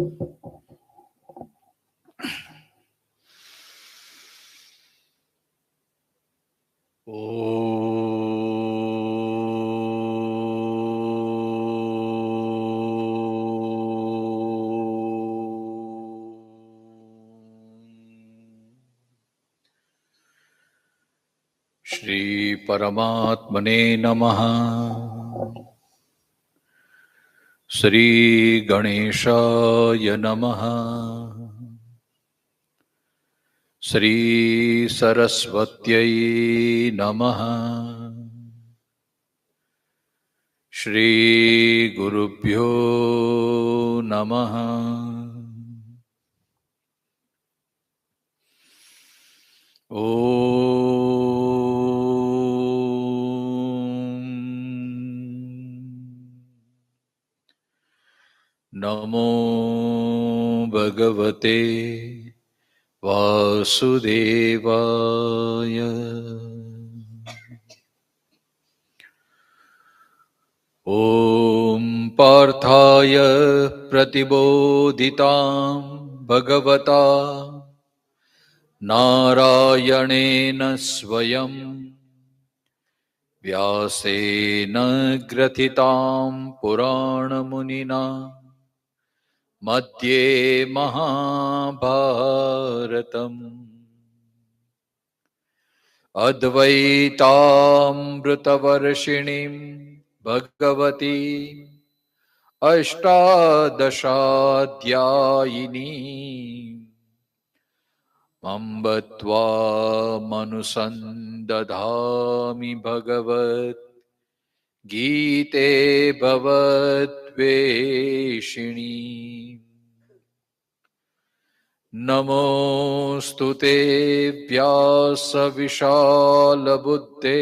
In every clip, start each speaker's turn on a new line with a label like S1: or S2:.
S1: श्री परमात्मने नमः। श्री गणेशाय नमः। श्री सरस्वत्यै नमः। श्री गुरुभ्यो नमः। नमो भगवते वासुदेवाय। ॐ पार्थाय प्रतिबोधितां भगवता नारायणेन स्वयं व्यासेन ग्रथितां पुराणमुनिना मध्ये महाभारतम् अद्वैतामृतवर्षिणीं भगवती अष्टादशाध्यायिनी अम्ब त्वामनुसन्दधामि भगवत् गीते भवद्वेषिणी। नमोऽस्तु ते व्यासविशालबुद्धे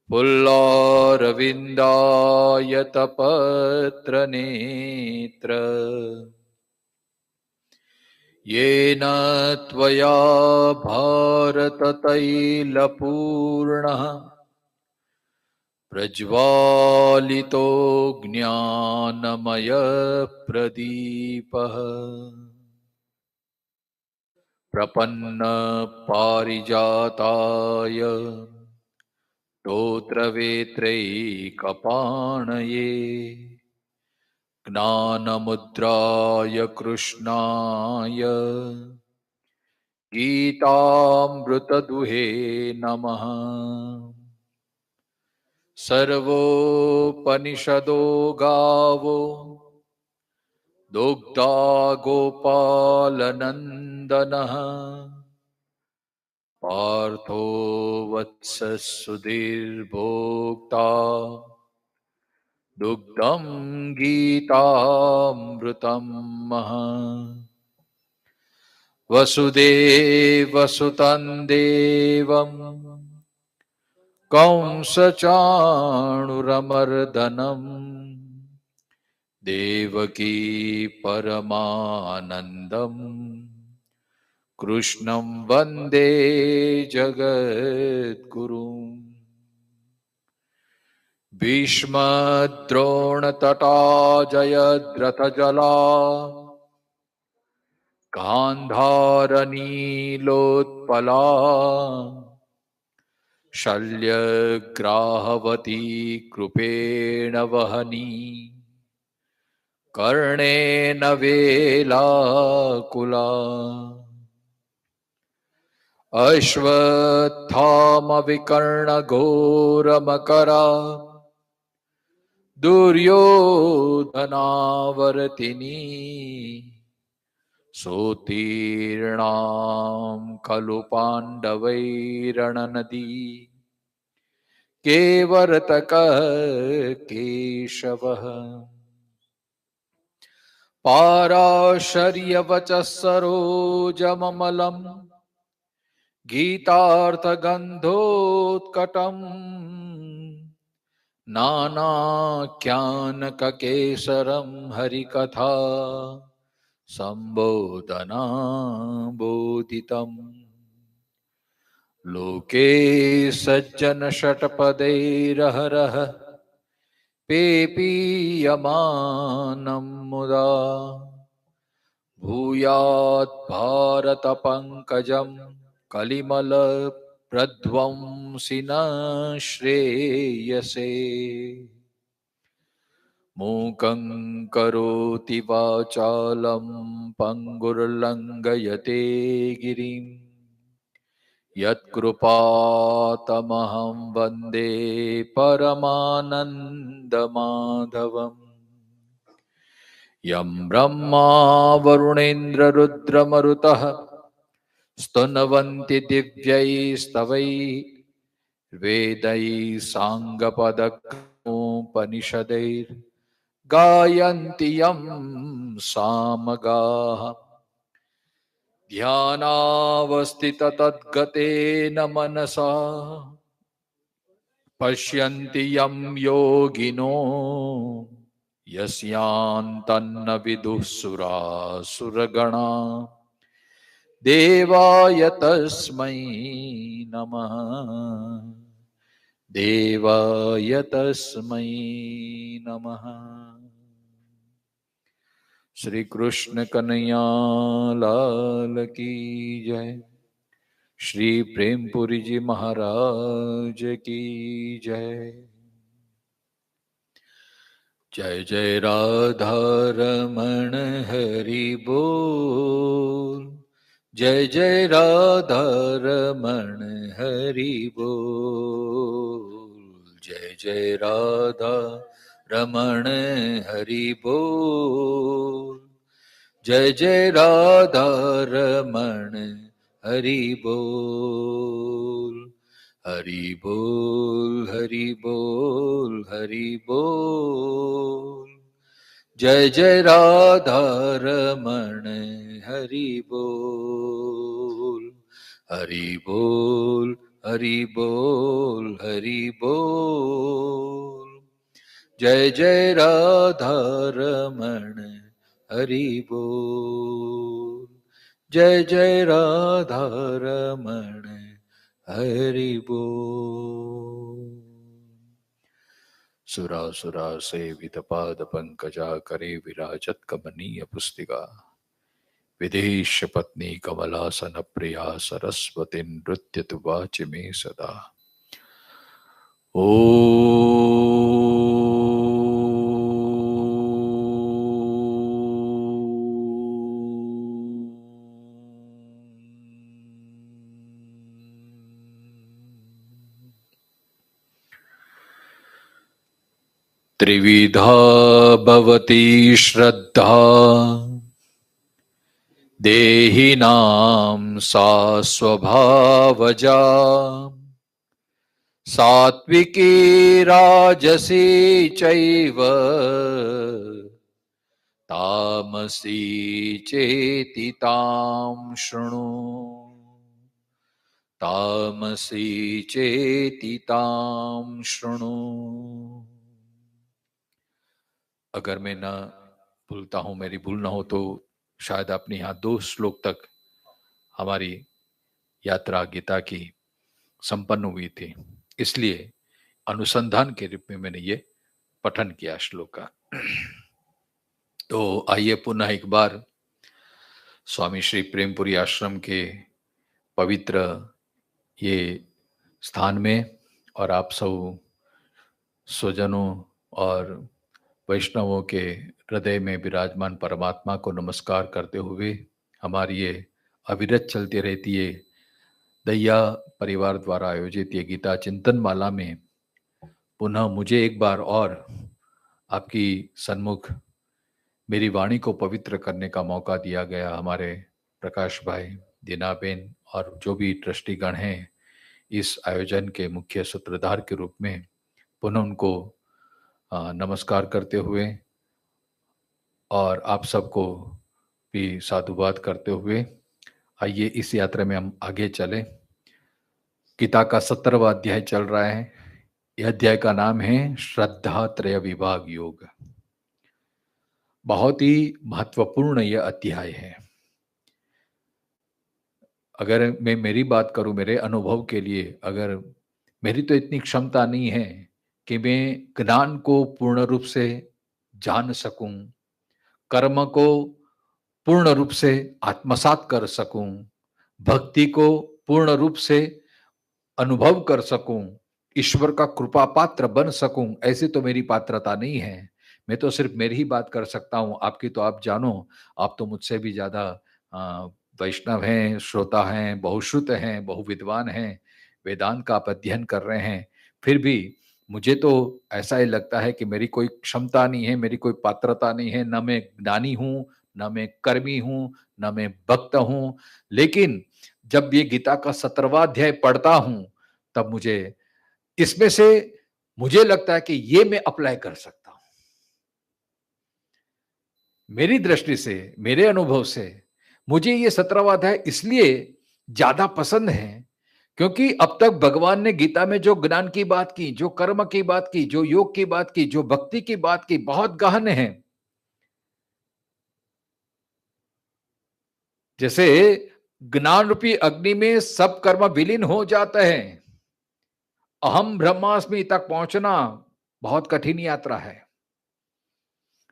S1: पुल्लारविन्दायतपत्रनेत्र येन त्वया भारततैलपूर्णः प्रज्वालितो ज्ञानमयप्रदीपः प्रपन्नपारिजाताय स्तोत्रवेत्रैकपाणये ज्ञानमुद्राय कृष्णाय गीतामृतदुहे नमः। सर्वोपनिषदो गावो दुग्धा गोपालनन्दनः पार्थो वत्सः सुधीर्भोक्ता दुग्धं गीतामृतं महः। वसुदेवसुतं देवं कंसचाणूरमर्दनं देवकी परमानन्दं कृष्णं वन्दे जगद्गुरुम्। भीष्मद्रोणतटा जयद्रथजला गान्धारनीलोत्पला शल्यग्राहवती कृपेण वहनी कर्णेन वेलाकुला अश्वत्थामविकर्णघोरमकरा दुर्योधनावर्तिनी सोत्तीर्णां खलु पाण्डवैरणनदी केवर्तकः केशवः। पाराशर्यवचः सरोजममलं गीतार्थगन्धोत्कटम् नानाख्यानककेसरं हरिकथा सम्बोधनाबोधितम्। लोके सज्जनषट्पदैरहरः पेपीयमानं मुदा भूयात् भारत पंकजं कलिमल प्रध्वंसिन श्रेयसे मूकं करोति वाचालं पंगुर्लंघयते गिरिं यत्कृपातमहं वन्दे परमानन्दमाधवम् यं ब्रह्मा वरुणेन्द्ररुद्रमरुतः स्तुन्वन्ति दिव्यैस्तवैर्वेदैः साङ्गपदक्रमोपनिषदैर्गायन्ति यं सामगाः ध्यानावस्थिततद्गतेन मनसा पश्यन्ति यं योगिनो यस्यान्तन्न विदुः सुरासुरगणा देवाय तस्मै नमः देवाय तस्मै नमः। श्री कृष्ण कन्हैया लाल की जय। श्री प्रेमपुरी जी महाराज की जय। जय जय राधा रमण हरि बोल। जय जय राधा रमण हरि बोल। जय जय राधा रमण हरि बोल। जय जय राधा रमण हरि बोल। हरि बोल हरि बोल हरि बोल। जय जय राधा रमण हरि बोल। हरि बोल हरि बोल हरि बोल। जय जय राधा रमण हरि बोल। जय जय राधा रमण हरि बोल। सुरासुरा सेवित पाद पंकजा करे विराजत कमनीय पुस्तिका विदेश पत्नी कमलासन प्रिया सरस्वती नृत्य वाच मे सदा। ओ त्रिविधा भवति श्रद्धा देहिनां सा स्वभावजा सात्विकी राजसी चैव तामसी चेति तां शृणु। तामसी चेति तां शृणु। अगर मैं न भूलता हूं, मेरी भूल ना हो तो शायद अपने यहाँ 2 श्लोक तक हमारी यात्रा गीता की संपन्न हुई थी, इसलिए अनुसंधान के रूप में मैंने ये पठन किया श्लोक का। तो आइए पुनः एक बार स्वामी श्री प्रेमपुरी आश्रम के पवित्र ये स्थान में और आप सब स्वजनों और वैष्णवों के हृदय में विराजमान परमात्मा को नमस्कार करते हुए हमारी ये अविरत चलती रहती है दैया परिवार द्वारा आयोजित ये गीता चिंतन माला में पुनः मुझे एक बार और आपकी सन्मुख मेरी वाणी को पवित्र करने का मौका दिया गया। हमारे प्रकाश भाई, दीनाबेन और जो भी ट्रस्टीगण हैं इस आयोजन के मुख्य सूत्रधार के रूप में पुनः उनको नमस्कार करते हुए और आप सबको भी साधुवाद करते हुए आइए इस यात्रा में हम आगे चलें। गीता का 17वां अध्याय चल रहा है। यह अध्याय का नाम है श्रद्धा त्रय विभाग योग। बहुत ही महत्वपूर्ण यह अध्याय है। अगर मैं मेरी बात करूं, मेरे अनुभव के लिए, अगर मेरी तो इतनी क्षमता नहीं है कि मैं ज्ञान को पूर्ण रूप से जान सकूं, कर्म को पूर्ण रूप से आत्मसात कर सकूं, भक्ति को पूर्ण रूप से अनुभव कर सकूं, ईश्वर का कृपा पात्र बन सकूं, ऐसी तो मेरी पात्रता नहीं है। मैं तो सिर्फ मेरी ही बात कर सकता हूं, आपकी तो आप जानो, आप तो मुझसे भी ज्यादा वैष्णव हैं, श्रोता हैं, बहुश्रुत हैं, बहुविद्वान हैं, वेदांत का आप अध्ययन कर रहे हैं। फिर भी मुझे तो ऐसा ही लगता है कि मेरी कोई क्षमता नहीं है, मेरी कोई पात्रता नहीं है, न मैं ज्ञानी हूं, न मैं कर्मी हूं, न मैं भक्त हूं। लेकिन जब ये गीता का 17वां अध्याय पढ़ता हूं, तब मुझे इसमें से मुझे लगता है कि ये मैं अप्लाई कर सकता हूं। मेरी दृष्टि से, मेरे अनुभव से मुझे ये 17वां अध्याय इसलिए ज्यादा पसंद है क्योंकि अब तक भगवान ने गीता में जो ज्ञान की बात की, जो कर्म की बात की, जो योग की बात की, जो भक्ति की बात की, बहुत गहन है। जैसे ज्ञान रूपी अग्नि में सब कर्म विलीन हो जाते हैं, अहम ब्रह्मास्मि तक पहुंचना बहुत कठिन यात्रा है।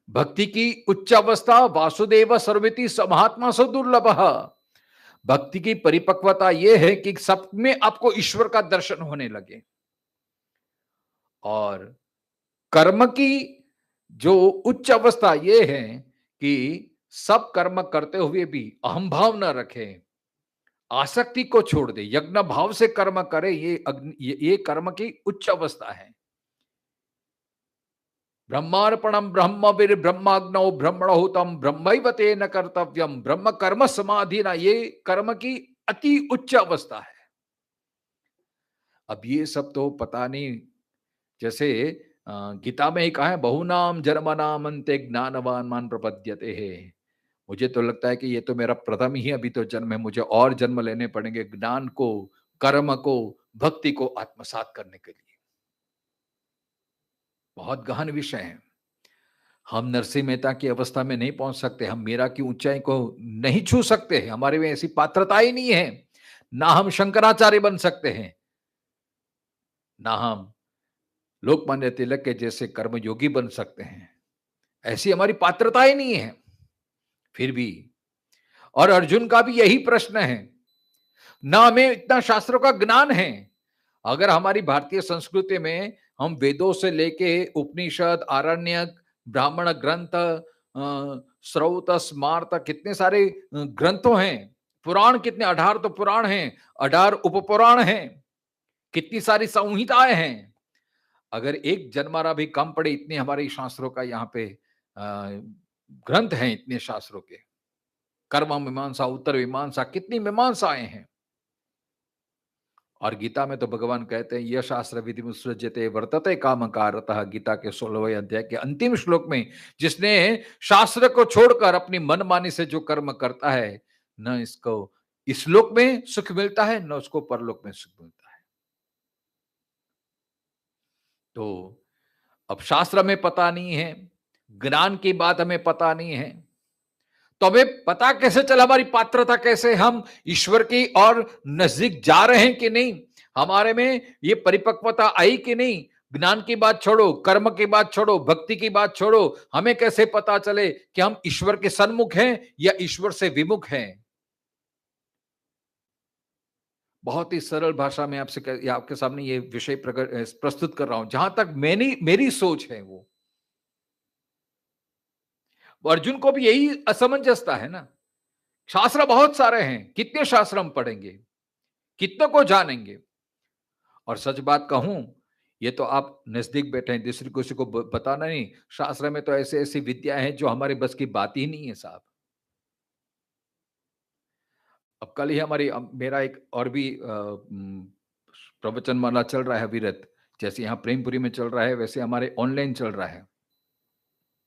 S1: भक्ति की उच्च अवस्था वासुदेव सर्वमिति समात्मा सो दुर्लभ। भक्ति की परिपक्वता यह है कि सब में आपको ईश्वर का दर्शन होने लगे। और कर्म की जो उच्च अवस्था यह है कि सब कर्म करते हुए भी अहम भाव न रखे, आसक्ति को छोड़ दे, यज्ञ भाव से कर्म करे। ये कर्म की उच्च अवस्था है। ब्रह्मार्पणम ब्रह्मवीर ब्रह्माग्नौ ब्रह्मणहुतम ब्रह्मैव तेन कर्तव्यम ब्रह्म कर्म समाधि ना, ये कर्म की अति उच्च अवस्था है। अब ये सब तो पता नहीं, जैसे गीता में ही कहा है, बहुनाम जन्मनाम अन्ते ज्ञानवान मान प्रपद्यते है। मुझे तो लगता है कि ये तो मेरा प्रथम ही अभी तो जन्म है, मुझे और जन्म लेने पड़ेंगे ज्ञान को, कर्म को, भक्ति को आत्मसात करने के लिए। बहुत गहन विषय है। हम नरसिंह मेहता की अवस्था में नहीं पहुंच सकते, हम मीरा की ऊंचाई को नहीं छू सकते, हमारे में ऐसी पात्रता ही नहीं है। ना हम शंकराचार्य बन सकते हैं, ना हम लोकमान्य तिलक के जैसे कर्मयोगी बन सकते हैं, ऐसी हमारी पात्रता ही नहीं है। फिर भी, और अर्जुन का भी यही प्रश्न है, ना हमें इतना शास्त्रों का ज्ञान है। अगर हमारी भारतीय संस्कृति में हम वेदों से लेके उपनिषद, आरण्यक, ब्राह्मण ग्रंथ, श्रौत, स्मार्त, कितने सारे ग्रंथों हैं, पुराण कितने, 18 तो पुराण हैं, 18 उपपुराण हैं, कितनी सारी संहिताएं हैं। अगर एक जन्मारा भी कम पड़े, इतने हमारे शास्त्रों का यहाँ पे ग्रंथ हैं, इतने शास्त्रों के, कर्म मीमांसा, उत्तर मीमांसा, कितनी मीमांसाएं हैं। और गीता में तो भगवान कहते हैं, यह शास्त्र विधि मुत्सृज्यते वर्तते कामकारतः। गीता के 16वें अध्याय के अंतिम श्लोक में, जिसने शास्त्र को छोड़कर अपनी मनमानी से जो कर्म करता है, न इसको इस लोक में सुख मिलता है, न उसको परलोक में सुख मिलता है। तो अब शास्त्र में पता नहीं है, ज्ञान की बात हमें पता नहीं है, तो हमें पता कैसे चला, हमारी पात्रता कैसे, हम ईश्वर की और नजदीक जा रहे हैं कि नहीं, हमारे में ये परिपक्वता आई कि नहीं। ज्ञान की बात छोड़ो, कर्म की बात छोड़ो, भक्ति की बात छोड़ो, हमें कैसे पता चले कि हम ईश्वर के सन्मुख हैं या ईश्वर से विमुख हैं। बहुत ही सरल भाषा में आपके सामने ये विषय प्रस्तुत कर रहा हूं, जहां तक मेरी सोच है। वो अर्जुन को भी यही असमंजसता है ना। शास्त्र बहुत सारे हैं, कितने शास्त्र हम पढ़ेंगे, कितनों को जानेंगे। और सच बात कहूं, ये तो आप नजदीक बैठे हैं, दूसरी किसी को बताना नहीं। शास्त्र में तो ऐसे ऐसी विद्या है जो हमारे बस की बात ही नहीं है साहब। अब कल ही मेरा एक और भी प्रवचन माला चल रहा है विरत, जैसे यहाँ प्रेमपुरी में चल रहा है, वैसे हमारे ऑनलाइन चल रहा है,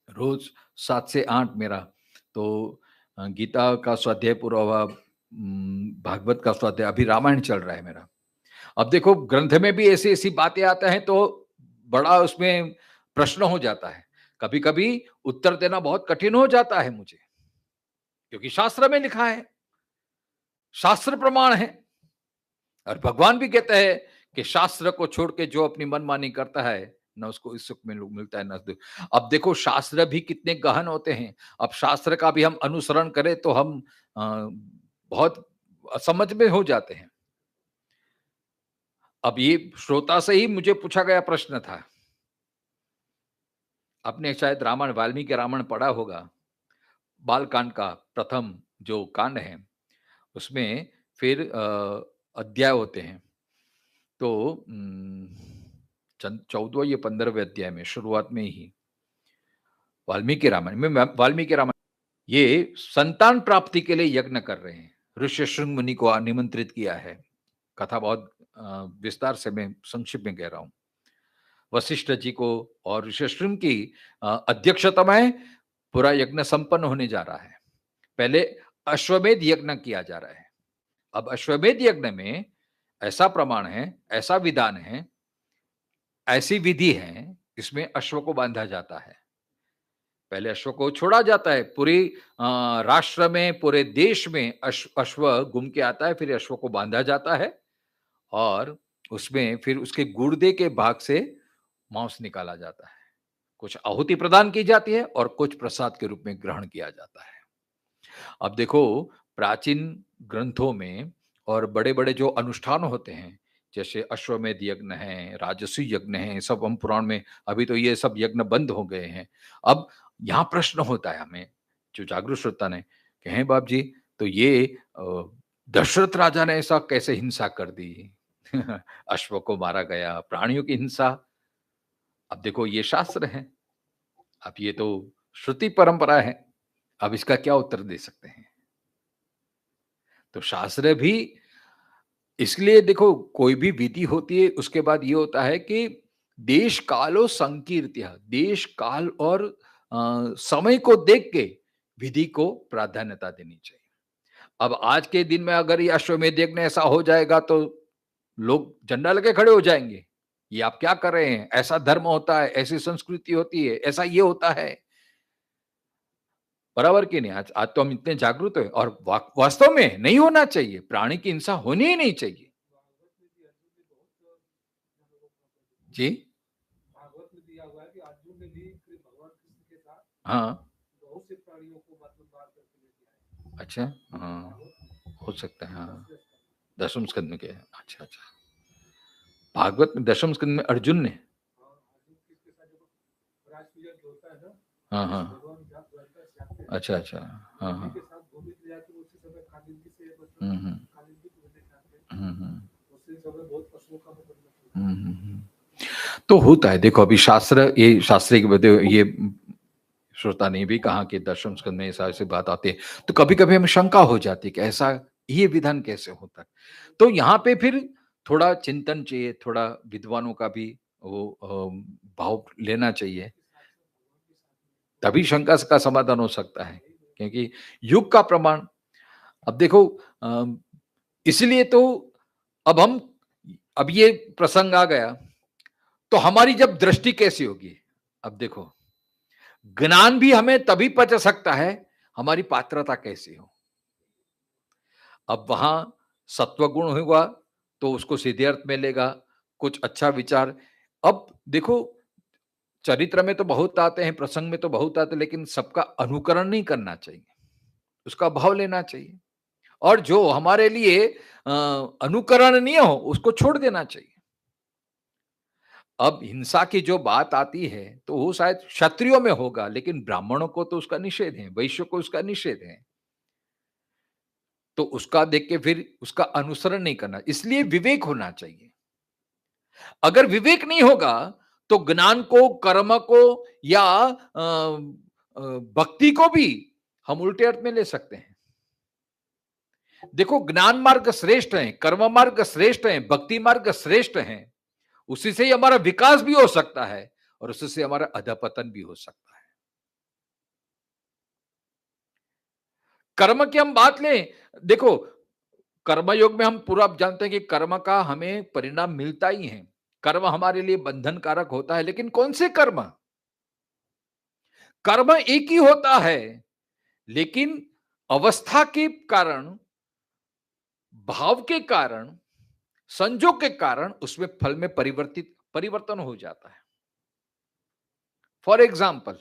S1: रोज 7 से 8 मेरा। तो गीता का स्वाध्याय पूरा हुआ, भागवत का स्वाध्याय, अभी रामायण चल रहा है मेरा। अब देखो, ग्रंथ में भी ऐसी ऐसी बातें आते हैं तो बड़ा उसमें प्रश्न हो जाता है, कभी कभी उत्तर देना बहुत कठिन हो जाता है मुझे, क्योंकि शास्त्र में लिखा है, शास्त्र प्रमाण है। और भगवान भी कहते हैं कि शास्त्र को छोड़ के जो अपनी मनमानी करता है न उसको इस सुख में मिलता है, न दुःख। अब देखो शास्त्र भी कितने गहन होते हैं। अब शास्त्र का भी हम अनुसरण करें तो हम बहुत असमझ में हो जाते हैं। अब ये श्रोता से ही मुझे पूछा गया प्रश्न था। आपने शायद रामायण, वाल्मीकि रामायण पढ़ा होगा। बालकांड का प्रथम जो कांड है, उसमें फिर अध्याय होते हैं। तो 14 या 15वें अध्याय में शुरुआत में ही वाल्मीकि रामायण ये संतान प्राप्ति के लिए यज्ञ कर रहे हैं। ऋष्यशृंग मुनि को निमंत्रित किया है। कथा बहुत विस्तार से मैं संक्षिप्त में कह रहा हूँ। वशिष्ठ जी को और ऋष्यशृंग की अध्यक्षता में पूरा यज्ञ संपन्न होने जा रहा है। पहले अश्वमेध यज्ञ किया जा रहा है। अब अश्वमेध यज्ञ में ऐसा प्रमाण है, ऐसा विधान है, ऐसी विधि है, इसमें अश्व को बांधा जाता है। पहले अश्व को छोड़ा जाता है। पूरे राष्ट्र में, पूरे देश में अश्व घूम के आता है, फिर अश्व को बांधा जाता है और उसमें फिर उसके गुर्दे के भाग से मांस निकाला जाता है। कुछ आहुति प्रदान की जाती है और कुछ प्रसाद के रूप में ग्रहण किया जाता है। अब देखो प्राचीन ग्रंथों में और बड़े-बड़े जो अनुष्ठान होते हैं, जैसे अश्वमेध यज्ञ है, राजसूय यज्ञ है, सब हम पुराण में, अभी तो ये सब यज्ञ बंद हो गए हैं। अब यहाँ प्रश्न होता है हमें, जो जागरूक श्रोता ने, कि हैं बाप जी, तो ये दशरथ राजा ने ऐसा कैसे हिंसा कर दी? अश्व को मारा गया, प्राणियों की हिंसा। अब देखो ये शास्त्र है, अब ये तो श्रुति परंपरा है, अब इसका क्या उत्तर दे सकते हैं? तो शास्त्र भी इसलिए देखो, कोई भी विधि होती है, उसके बाद ये होता है कि देश कालो संकीर्त्य, देश काल और समय को देख के विधि को प्राधान्यता देनी चाहिए। अब आज के दिन में अगर ये अश्वमेध यज्ञ ऐसा हो जाएगा तो लोग झंडा लेके खड़े हो जाएंगे, ये आप क्या कर रहे हैं? ऐसा धर्म होता है, ऐसी संस्कृति होती है, ऐसा ये होता है। बराबर कि नहीं? आज आज तो हम इतने जागरूक हैं और वास्तव में नहीं होना चाहिए, प्राणी की हिंसा होनी ही नहीं चाहिए। जी।
S2: भागवत में दिया हुआ है कि अर्जुन ने भी भगवान कृष्ण के साथ
S1: हाँ।
S2: बहुत से प्राणियों को मतलब मार करके लेके आए।
S1: अच्छा, हाँ, हो सकता है, हाँ। दशम स्कंद में क्या है? अच्छा, अच्छा। भागवत में दशम स्कंद में अर्जुन ने?
S2: हाँ, अर्जुन के साथ जब राजसूय होता है ना,
S1: हाँ, हाँ।
S2: भगवान जाते हैं।
S1: अच्छा, अच्छा। हाँ, हाँ।
S2: के साथ भूमि पे जाके उसी समय कालिंदी से मतलब कालिंदी को दिखाते हैं। उसी समय बहुत पशुओं का मतलब
S1: तो होता है, देखो अभी शास्त्र, ये शास्त्री के बदले ये श्रोता ने भी कहा कि दशम स्कंद में ऐसा ऐसी बात आती है, तो कभी-कभी हमें शंका हो जाती है कि ऐसा ये विधान कैसे होता है? तो यहाँ पे फिर थोड़ा चिंतन चाहिए, थोड़ा विद्वानों का भी वो भाव लेना चाहिए। तभी शंका का समाधान हो सकता है, क्योंकि युग का प्रमाण, अब देखो इसलिए तो अब ये प्रसंग आ गया, तो हमारी जब दृष्टि कैसी होगी? अब देखो, ज्ञान भी हमें तभी पच सकता है, हमारी पात्रता कैसी हो। अब वहां सत्वगुण होगा तो उसको सीधे अर्थ मिलेगा, कुछ अच्छा विचार। अब देखो, चरित्र में तो बहुत आते हैं, प्रसंग में तो बहुत आते हैं, लेकिन सबका अनुकरण नहीं करना चाहिए, उसका भाव लेना चाहिए। और जो हमारे लिए अनुकरणीय हो, उसको छोड़ देना चाहिए। अब हिंसा की जो बात आती है, तो वो शायद क्षत्रियों में होगा, लेकिन ब्राह्मणों को तो उसका निषेध है, वैश्य को उसका निषेध है। तो उसका देख के फिर उसका अनुसरण नहीं करना, इसलिए विवेक होना चाहिए। अगर विवेक नहीं होगा, तो ज्ञान को, कर्म को या भक्ति को भी हम उल्टे अर्थ में ले सकते हैं। देखो, ज्ञान मार्ग श्रेष्ठ है, कर्म मार्ग श्रेष्ठ है, भक्ति मार्ग श्रेष्ठ है। उसी से ही हमारा विकास भी हो सकता है और उसी से हमारा अधपतन भी हो सकता है। कर्म की हम बात लें, देखो कर्मयोग में हम पूरा जानते हैं कि कर्म का हमें परिणाम मिलता ही है। कर्म हमारे लिए बंधनकारक होता है, लेकिन कौन से कर्म? कर्म एक ही होता है, लेकिन अवस्था के कारण, भाव के कारण, संजोग के कारण उसमें फल में परिवर्तन हो जाता है। फॉर एग्जाम्पल,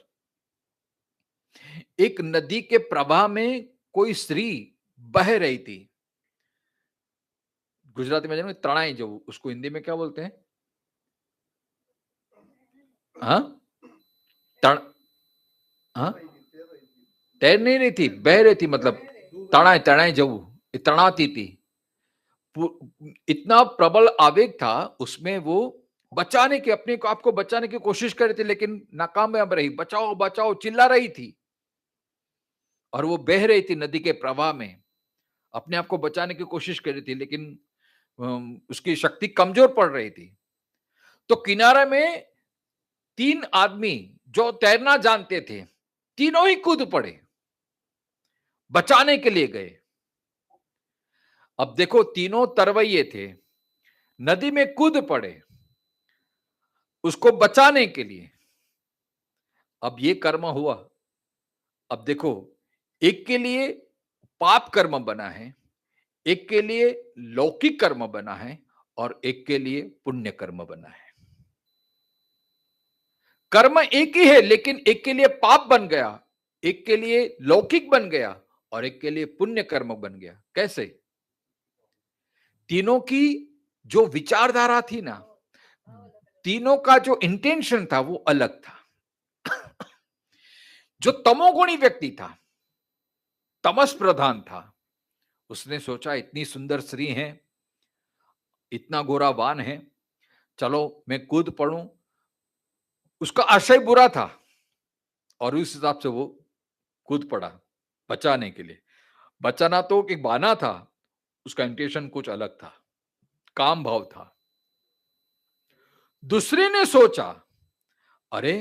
S1: एक नदी के प्रवाह में कोई स्त्री बह रही थी। गुजराती में जानो तराई, जो उसको हिंदी में क्या बोलते हैं? हाँ, हाँ, तैर नहीं रही थी, बह रही थी, मतलब तणाई तणाई जब तड़ाती थी। इतना प्रबल आवेग था उसमें, वो बचाने की, अपने को आपको बचाने की कोशिश कर रही थी, लेकिन नाकामयाब रही। बचाओ बचाओ चिल्ला रही थी, और वो बह रही थी नदी के प्रवाह में, अपने आप को बचाने की कोशिश कर रही थी, लेकिन उसकी शक्ति कमजोर पड़ रही थी। तो किनारे में 3 आदमी जो तैरना जानते थे, तीनों ही कूद पड़े, बचाने के लिए गए। अब देखो, तीनों तरवैये थे, नदी में कूद पड़े उसको बचाने के लिए। अब ये कर्म हुआ। अब देखो, एक के लिए पाप कर्म बना है, एक के लिए लौकिक कर्म बना है, और एक के लिए पुण्य कर्म बना है। कर्म एक ही है, लेकिन एक के लिए पाप बन गया, एक के लिए लौकिक बन गया, और एक के लिए पुण्य कर्म बन गया। कैसे? तीनों की जो विचारधारा थी ना, तीनों का जो इंटेंशन था वो अलग था। जो तमोगुणी व्यक्ति था, तमस प्रधान था, उसने सोचा इतनी सुंदर स्त्री है, इतना गोरा बान है, चलो मैं कूद पड़ूं। उसका आशय बुरा था, और उस हिसाब से वो कूद पड़ा बचाने के लिए। बचाना तो एक बहाना था, उसका इंटेंशन कुछ अलग था, काम भाव था। दूसरे ने सोचा, अरे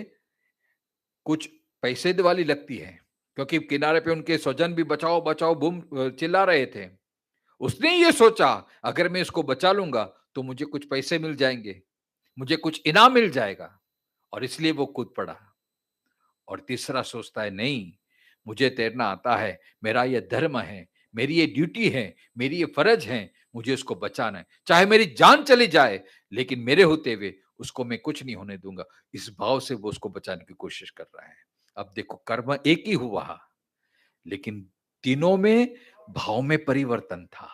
S1: कुछ पैसे वाली लगती है, क्योंकि किनारे पे उनके स्वजन भी बचाओ बचाओ बूम चिल्ला रहे थे। उसने ये सोचा, अगर मैं इसको बचा लूंगा तो मुझे कुछ पैसे मिल जाएंगे, मुझे कुछ इनाम मिल जाएगा, और इसलिए वो कूद पड़ा। और तीसरा सोचता है, नहीं, मुझे तैरना आता है, मेरा ये धर्म है, मेरी ये ड्यूटी है, मेरी ये फर्ज है, मुझे उसको बचाना है, चाहे मेरी जान चली जाए, लेकिन मेरे होते हुए उसको मैं कुछ नहीं होने दूंगा। इस भाव से वो उसको बचाने की कोशिश कर रहा है। अब देखो, कर्म एक ही हुआ, लेकिन तीनों में भाव में परिवर्तन था।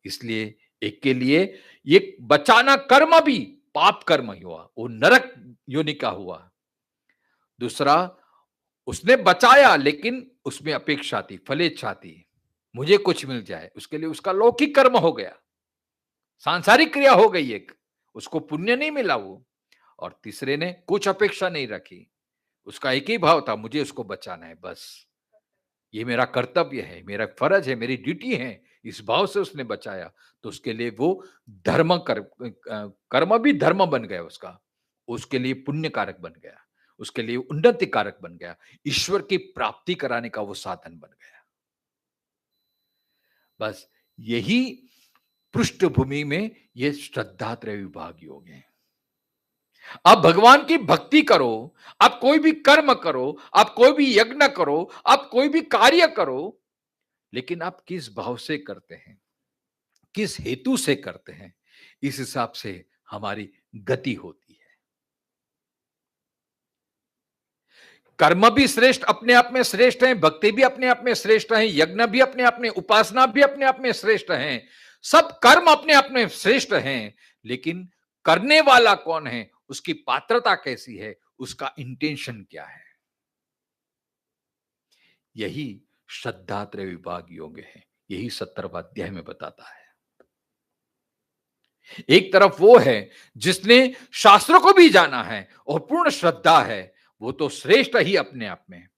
S1: इसलिए एक के लिए ये बचाना कर्म भी पाप कर्म हुआ, वो नरक योनि का हुआ। दूसरा, उसने बचाया, लेकिन उसमें अपेक्षा थी, फलेच्छा थी, मुझे कुछ मिल जाए, उसके लिए उसका लौकिक कर्म हो गया, सांसारिक क्रिया हो गई एक, उसको पुण्य नहीं मिला वो। और तीसरे ने कुछ अपेक्षा नहीं रखी, उसका एक ही भाव था, मुझे उसको बचाना है, बस ये मेरा कर्तव्य है, मेरा फर्ज है, मेरी ड्यूटी है। इस भाव से उसने बचाया, तो उसके लिए वो धर्म कर्म भी धर्म बन गया उसका, उसके लिए पुण्य कारक बन गया, उसके लिए उन्नति कारक बन गया, ईश्वर की प्राप्ति कराने का वो साधन बन गया। बस यही पृष्ठभूमि में ये श्रद्धात्रय विभाग योग है। आप भगवान की भक्ति करो, आप कोई भी कर्म करो, आप कोई भी यज्ञ करो, आप कोई भी कार्य करो, लेकिन आप किस भाव से करते हैं, किस हेतु से करते हैं, इस हिसाब से हमारी गति होती है। कर्म भी श्रेष्ठ अपने आप में श्रेष्ठ है, भक्ति भी अपने आप में श्रेष्ठ है, यज्ञ भी अपने आप में, उपासना भी अपने आप में श्रेष्ठ है, सब कर्म अपने आप में श्रेष्ठ हैं, लेकिन करने वाला कौन है, उसकी पात्रता कैसी है, उसका इंटेंशन क्या है, यही श्रद्धात्रय विभाग योग है। यही 17वां अध्याय में बताता है। एक तरफ वो है जिसने शास्त्रों को भी जाना है और पूर्ण श्रद्धा है, वो तो श्रेष्ठ ही अपने आप में।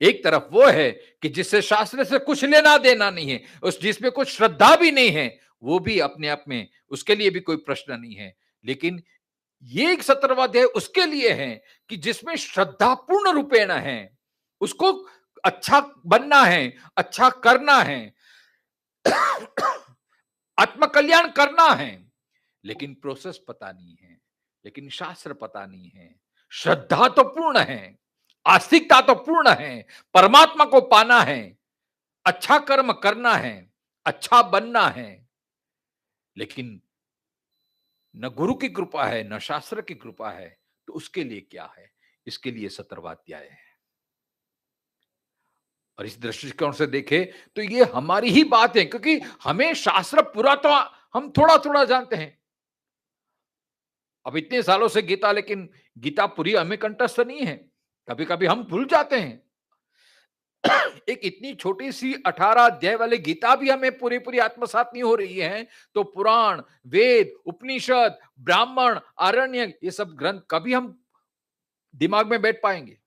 S1: एक तरफ वो है कि जिससे शास्त्र से कुछ लेना देना नहीं है, उस जिसमें कुछ श्रद्धा भी नहीं है, वो भी अपने आप में, उसके लिए भी कोई प्रश्न नहीं है। लेकिन ये एक 17वां अध्याय उसके लिए है कि जिसमें श्रद्धा पूर्ण रूपेण है, उसको अच्छा बनना है, अच्छा करना है, आत्मकल्याण करना है, लेकिन प्रोसेस पता नहीं है, लेकिन शास्त्र पता नहीं है। श्रद्धा तो पूर्ण है, आस्तिकता तो पूर्ण है, परमात्मा को पाना है, अच्छा कर्म करना है, अच्छा बनना है, लेकिन न गुरु की कृपा है, न शास्त्र की कृपा है, तो उसके लिए क्या है, इसके लिए 17वां अध्याय है। और इस दृष्टिकोण से देखें तो ये हमारी ही बात है, क्योंकि हमें शास्त्र पूरा तो हम थोड़ा थोड़ा जानते हैं। अब इतने सालों से गीता, लेकिन गीता पूरी हमें कंठस्थ नहीं है। कभी कभी हम भूल जाते हैं। एक इतनी छोटी सी 18 अध्याय वाली गीता भी हमें पूरी पूरी आत्मसात नहीं हो रही है, तो पुराण, वेद, उपनिषद, ब्राह्मण, आरण्य, ये सब ग्रंथ कभी हम दिमाग में बैठ पाएंगे?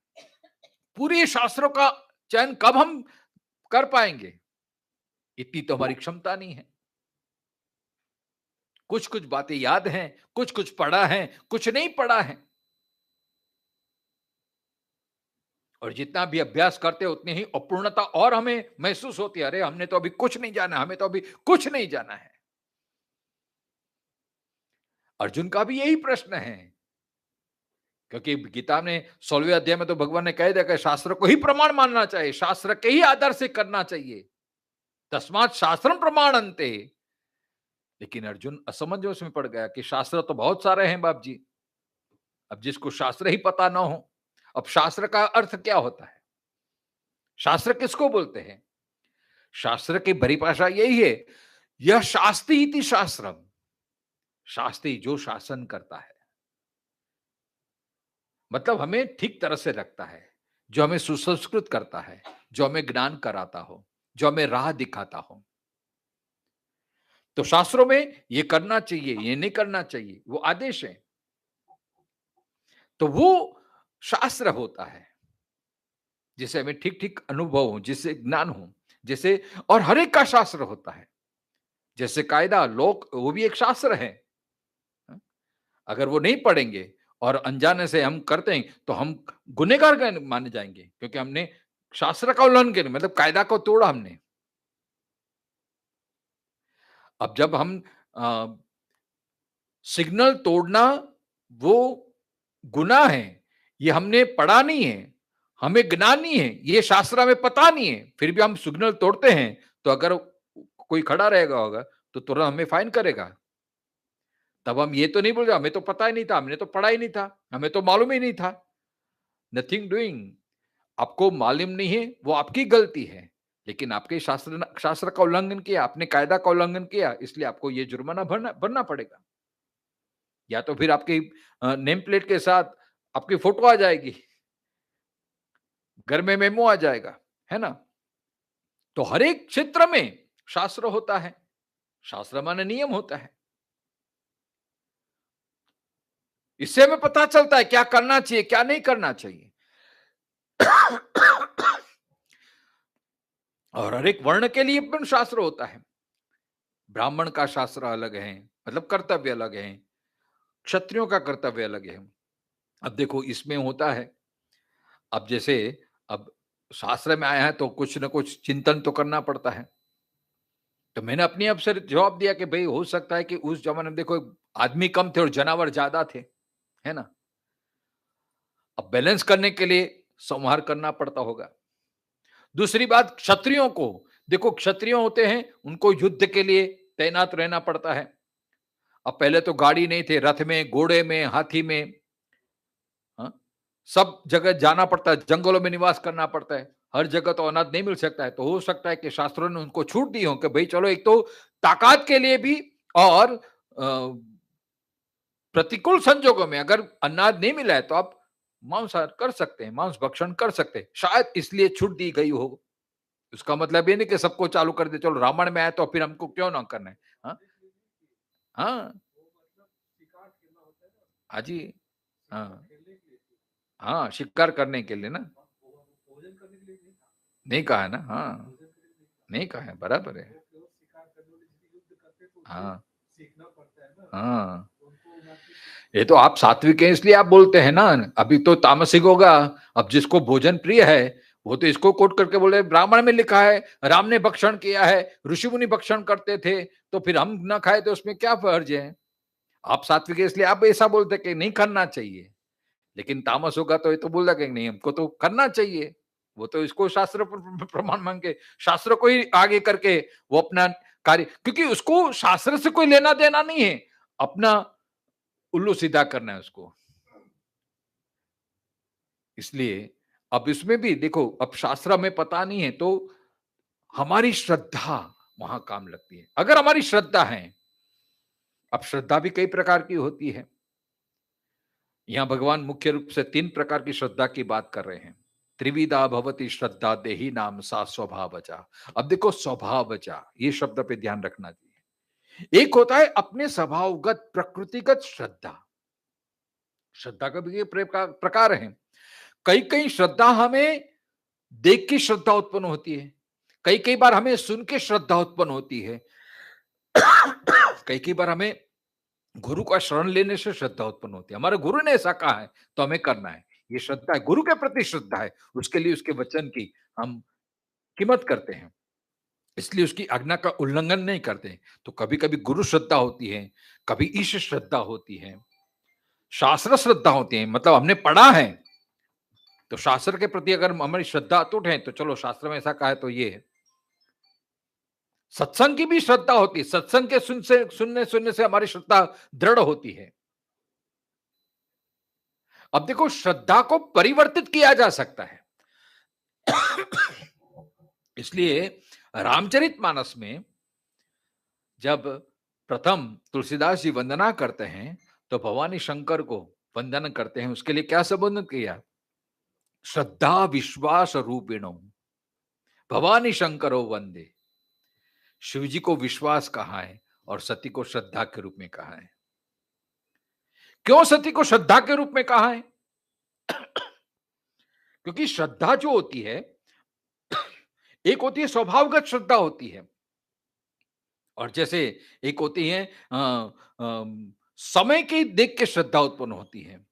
S1: पूरे शास्त्रों का चयन कब हम कर पाएंगे? इतनी तो हमारी क्षमता नहीं है। कुछ कुछ बातें याद हैं, कुछ कुछ पढ़ा है, कुछ नहीं पढ़ा है। और जितना भी अभ्यास करते हैं उतनी ही अपूर्णता और हमें महसूस होती है। अरे हमने तो अभी कुछ नहीं जाना, हमें तो अभी कुछ नहीं जाना है। अर्जुन का भी यही प्रश्न है, क्योंकि गीता में 16वें अध्याय में तो भगवान ने कह दिया कि शास्त्र को ही प्रमाण मानना चाहिए, शास्त्र के ही आधार से करना चाहिए, तस्मात् शास्त्रम प्रमाणन्ते। लेकिन अर्जुन असमंजस में पड़ गया कि शास्त्र तो बहुत सारे हैं बाप जी। अब जिसको शास्त्र ही पता ना हो, अब शास्त्र का अर्थ क्या होता है? शास्त्र किसको बोलते हैं? शास्त्र की परिभाषा यही है, यह शास्ति इति शास्त्रम। शास्त्री जो शासन करता है, मतलब हमें ठीक तरह से रखता है, जो हमें सुसंस्कृत करता है, जो हमें ज्ञान कराता हो, जो हमें राह दिखाता हो। तो शास्त्रों में ये करना चाहिए, ये नहीं करना चाहिए, वो आदेश है। तो वो शास्त्र होता है जिसे हमें ठीक ठीक अनुभव हो, जिससे ज्ञान हो, जैसे, और हर एक का शास्त्र होता है। जैसे कायदा, लोक, वो भी एक शास्त्र है। अगर वो नहीं पढ़ेंगे और अनजाने से हम करते हैं तो हम गुनहगार माने जाएंगे, क्योंकि हमने शास्त्र का उल्लंघन किया, मतलब कायदा को तोड़ा हमने। अब जब हम सिग्नल तोड़ना वो गुनाह है, ये हमने पढ़ा नहीं है, हमें ज्ञान नहीं है, ये शास्त्र में पता नहीं है, फिर भी हम सिग्नल तोड़ते हैं, तो अगर कोई खड़ा रहेगा होगा तो तुरंत हमें फाइन करेगा। तब हम ये तो नहीं बोल रहे हमें तो पता ही नहीं था, हमने तो पढ़ा ही नहीं था, हमें तो मालूम ही नहीं था। Nothing doing. आपको मालूम नहीं है वो आपकी गलती है, लेकिन आपके शास्त्र का उल्लंघन किया, आपने कायदा का उल्लंघन किया, इसलिए आपको ये जुर्माना भरना पड़ेगा। या तो फिर आपकी नेम प्लेट के साथ आपकी फोटो आ जाएगी, घर में मेमो आ जाएगा, है ना? तो हर एक क्षेत्र में शास्त्र होता है। शास्त्र माने नियम होता है। इससे हमें पता चलता है क्या करना चाहिए, क्या नहीं करना चाहिए। और हर एक वर्ण के लिए भी शास्त्र होता है। ब्राह्मण का शास्त्र अलग है, मतलब कर्तव्य अलग है, क्षत्रियों का कर्तव्य अलग है। अब देखो इसमें होता है, अब जैसे अब शास्त्र में आया है तो कुछ ना कुछ चिंतन तो करना पड़ता है। तो मैंने अपनी आप से जवाब दिया कि भाई हो सकता है कि उस जमाने में देखो आदमी कम थे और जानवर ज्यादा थे, है ना? अब बैलेंस करने के लिए संहार करना पड़ता होगा। दूसरी बात, क्षत्रियों को देखो, क्षत्रिय होते हैं, उनको युद्ध के लिए तैनात रहना पड़ता है। अब पहले तो गाड़ी नहीं थे, रथ में, घोड़े में, हाथी में, हाँ? सब जगह जाना पड़ता है, जंगलों में निवास करना पड़ता है। हर जगह तो अनाज नहीं मिल सकता है, तो हो सकता है कि शास्त्रों ने उनको छूट दी हो कि भाई चलो, एक तो ताकत के लिए भी और प्रतिकूल संजोगों में अगर अनाज नहीं मिला है तो आप मांसाहार कर सकते हैं, मांस भक्षण कर सकते हैं, शायद इसलिए छूट दी गई हो। उसका मतलब ये नहीं कि सबको चालू कर दे, चलो रामायण में आया तो फिर हमको क्यों ना करना है। हाँ हाँ हाँ जी, हाँ हाँ, शिकार करने के लिए ना, नहीं कहा है ना, हाँ नहीं कहा है, बराबर है। हाँ हाँ, ये तो आप सात्विक हैं इसलिए आप बोलते हैं ना, अभी तो तामसिक होगा। अब जिसको भोजन प्रिय है वो तो इसको कोट करके बोले ब्राह्मण में लिखा है, राम ने भक्षण किया है, ऋषि मुनि भक्षण करते थे, तो फिर हम ना खाए तो उसमें क्या फर्ज है? आप सात्विक है इसलिए आप ऐसा बोलते कि नहीं करना चाहिए, लेकिन तामस होगा तो ये तो बोल कि नहीं हमको तो करना चाहिए। वो तो इसको शास्त्र प्रमाण मांग के शास्त्र को ही आगे करके वो अपना कार्य, क्योंकि उसको शास्त्र से कोई लेना देना नहीं है, अपना उल्लू सीधा करना है उसको। इसलिए अब इसमें भी देखो, अब शास्त्र में पता नहीं है तो हमारी श्रद्धा वहां काम लगती है। अगर हमारी श्रद्धा है, अब श्रद्धा भी कई प्रकार की होती है। यहां भगवान मुख्य रूप से 3 प्रकार की श्रद्धा की बात कर रहे हैं। त्रिविधा भवति श्रद्धा देहि नाम सा स्वभावजा। अब देखो स्वभावजा, ये शब्द पे ध्यान रखना चाहिए। एक होता है अपने स्वभावगत प्रकृतिगत श्रद्धा। श्रद्धा का भी ये प्रकार है। कई कई श्रद्धा हमें देख के श्रद्धा उत्पन्न होती है, कई कई बार हमें सुन के श्रद्धा उत्पन्न होती है, कई कई बार हमें गुरु का शरण लेने से श्रद्धा उत्पन्न होती है। हमारे गुरु ने ऐसा कहा है तो हमें करना है, ये श्रद्धा है, गुरु के प्रति श्रद्धा है, उसके लिए उसके वचन की हम कीमत करते हैं, इसलिए उसकी आज्ञा का उल्लंघन नहीं करते। तो कभी कभी गुरु श्रद्धा होती है, कभी ईश श्रद्धा होती है, शास्त्र श्रद्धा होती है। मतलब हमने पढ़ा है तो शास्त्र के प्रति अगर हमारी श्रद्धा अटूट है तो चलो शास्त्र में ऐसा कहा है तो ये है। सत्संग की भी श्रद्धा होती है, सत्संग के सुनने से हमारी श्रद्धा दृढ़ होती है। अब देखो श्रद्धा को परिवर्तित किया जा सकता है। इसलिए रामचरितमानस में जब प्रथम तुलसीदास जी वंदना करते हैं तो भवानी शंकर को वंदन करते हैं, उसके लिए क्या संबोधन किया? श्रद्धा विश्वास रूपिणो भवानी शंकरो वंदे। शिव जी को विश्वास कहा है और सती को श्रद्धा के रूप में कहा है। क्यों सती को श्रद्धा के रूप में कहा है? क्योंकि श्रद्धा जो होती है, एक होती है स्वभावगत श्रद्धा होती है, और जैसे एक होती है समय के देख के श्रद्धा उत्पन्न होती है।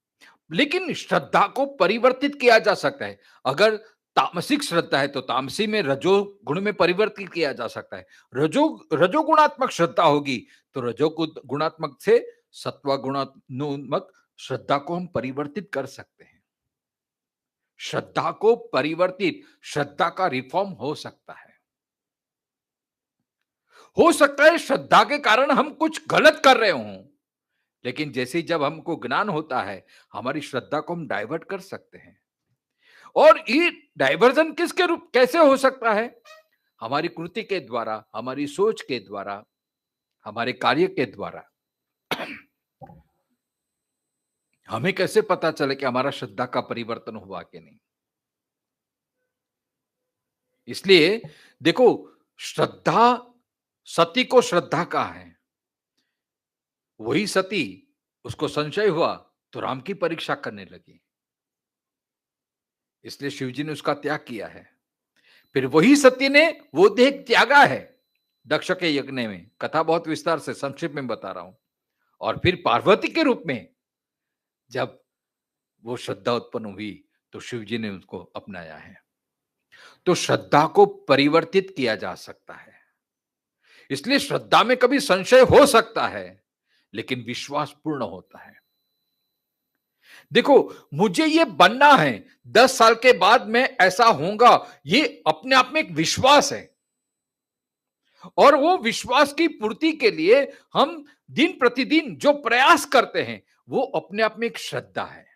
S1: लेकिन श्रद्धा को परिवर्तित किया जा सकता है। अगर तामसिक श्रद्धा है तो तामसी में रजोगुण में परिवर्तित किया जा सकता है। रजोगुणात्मक श्रद्धा होगी तो रजोगुणात्मक से सत्वगुणात्मक श्रद्धा को हम परिवर्तित कर सकते हैं। श्रद्धा को परिवर्तित, श्रद्धा का रिफॉर्म हो सकता है। हो सकता है श्रद्धा के कारण हम कुछ गलत कर रहे हों, लेकिन जैसे जब हमको ज्ञान होता है हमारी श्रद्धा को हम डाइवर्ट कर सकते हैं। और ये डाइवर्जन किसके रूप कैसे हो सकता है? हमारी कृति के द्वारा, हमारी सोच के द्वारा, हमारे कार्य के द्वारा। हमें कैसे पता चले कि हमारा श्रद्धा का परिवर्तन हुआ कि नहीं? इसलिए देखो, श्रद्धा, सती को श्रद्धा कहा है, वही सती उसको संशय हुआ तो राम की परीक्षा करने लगी, इसलिए शिवजी ने उसका त्याग किया है। फिर वही सती ने वो देह त्यागा है दक्ष के यज्ञ में। कथा बहुत विस्तार से संक्षेप में बता रहा हूं। और फिर पार्वती के रूप में जब वो श्रद्धा उत्पन्न हुई तो शिवजी ने उसको अपनाया है। तो श्रद्धा को परिवर्तित किया जा सकता है। इसलिए श्रद्धा में कभी संशय हो सकता है लेकिन विश्वास पूर्ण होता है। देखो, मुझे ये बनना है, 10 साल के बाद मैं ऐसा होऊंगा, ये अपने आप में एक विश्वास है। और वो विश्वास की पूर्ति के लिए हम दिन प्रतिदिन जो प्रयास करते हैं वो अपने आप में एक श्रद्धा है।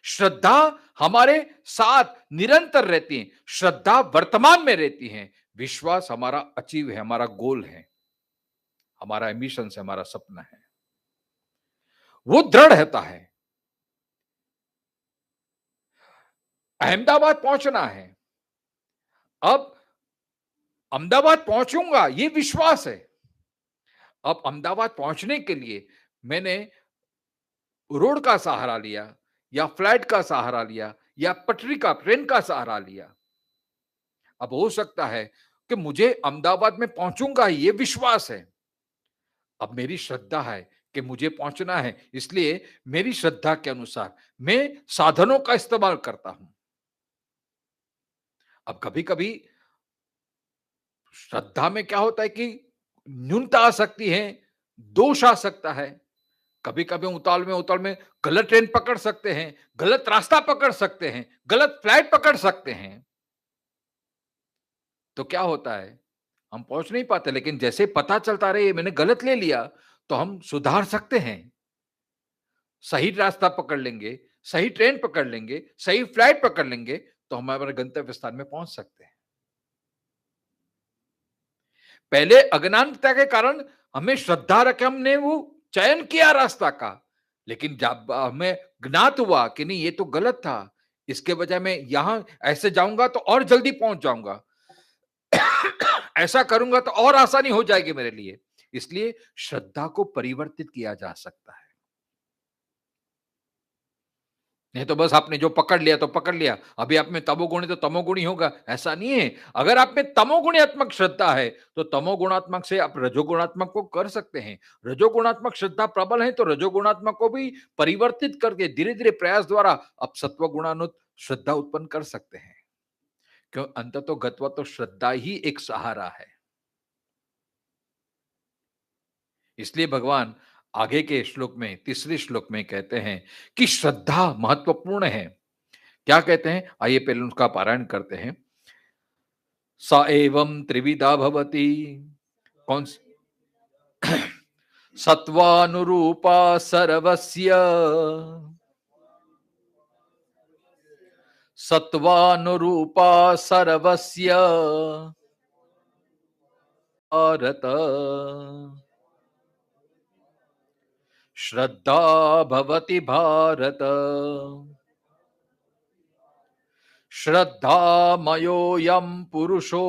S1: श्रद्धा हमारे साथ निरंतर रहती है, श्रद्धा वर्तमान में रहती है, विश्वास हमारा अचीव है, हमारा गोल है, हमारा एम्बिशन है, हमारा सपना है, वो दृढ़ रहता है। अहमदाबाद पहुंचना है, अब अहमदाबाद पहुंचूंगा ये विश्वास है। अब अहमदाबाद पहुंचने के लिए मैंने रोड का सहारा लिया या फ्लाइट का सहारा लिया या पटरी का, ट्रेन का सहारा लिया। अब हो सकता है कि मुझे अहमदाबाद में पहुंचूंगा ये विश्वास है। अब मेरी श्रद्धा है कि मुझे पहुंचना है, इसलिए मेरी श्रद्धा के अनुसार मैं साधनों का इस्तेमाल करता हूं। अब कभी कभी श्रद्धा में क्या होता है कि न्यूनता आ सकती है, दोष आ सकता है। कभी कभी उताल में गलत ट्रेन पकड़ सकते हैं, गलत रास्ता पकड़ सकते हैं, गलत फ्लाइट पकड़ सकते हैं। तो क्या होता है, हम पहुंच नहीं पाते। लेकिन जैसे पता चलता रहे मैंने गलत ले लिया तो हम सुधार सकते हैं, सही रास्ता पकड़ लेंगे, सही ट्रेन पकड़ लेंगे, सही फ्लाइट पकड़ लेंगे, तो हम हमारे गंतव्य स्थान में पहुंच सकते हैं। पहले अज्ञानता के कारण हमें श्रद्धा रखे, हमने वो चयन किया रास्ता का, लेकिन जब हमें ज्ञात हुआ कि नहीं ये तो गलत था, इसके बजाय मैं यहां ऐसे जाऊंगा तो और जल्दी पहुंच जाऊंगा, ऐसा करूंगा तो और आसानी हो जाएगी मेरे लिए, इसलिए श्रद्धा को परिवर्तित किया जा सकता है। नहीं तो बस आपने जो पकड़ लिया तो पकड़ लिया, अभी आप में तमोगुणी तो तमोगुणी होगा, ऐसा नहीं है। अगर आप में तमोगुणात्मक श्रद्धा है तो तमोगुणात्मक से आप रजोगुणात्मक को कर सकते हैं। रजोगुणात्मक श्रद्धा प्रबल है तो रजोगुणात्मक को भी परिवर्तित करके धीरे धीरे प्रयास द्वारा आप सत्वगुणानुत श्रद्धा उत्पन्न कर सकते हैं। क्यों? अंततो गत्वा तो श्रद्धा ही एक सहारा है। इसलिए भगवान आगे के श्लोक में, तीसरे श्लोक में कहते हैं कि श्रद्धा महत्वपूर्ण है। क्या कहते हैं? आइए पहले उसका पारायण करते हैं। स एवं त्रिविधा भवति। कौन सी? सत्वानुरूपा सर्वस्य, सत्वानुरूपा सर्वस्य भारत, श्रद्धा भवति भारत, श्रद्धामयोऽयं पुरुषो,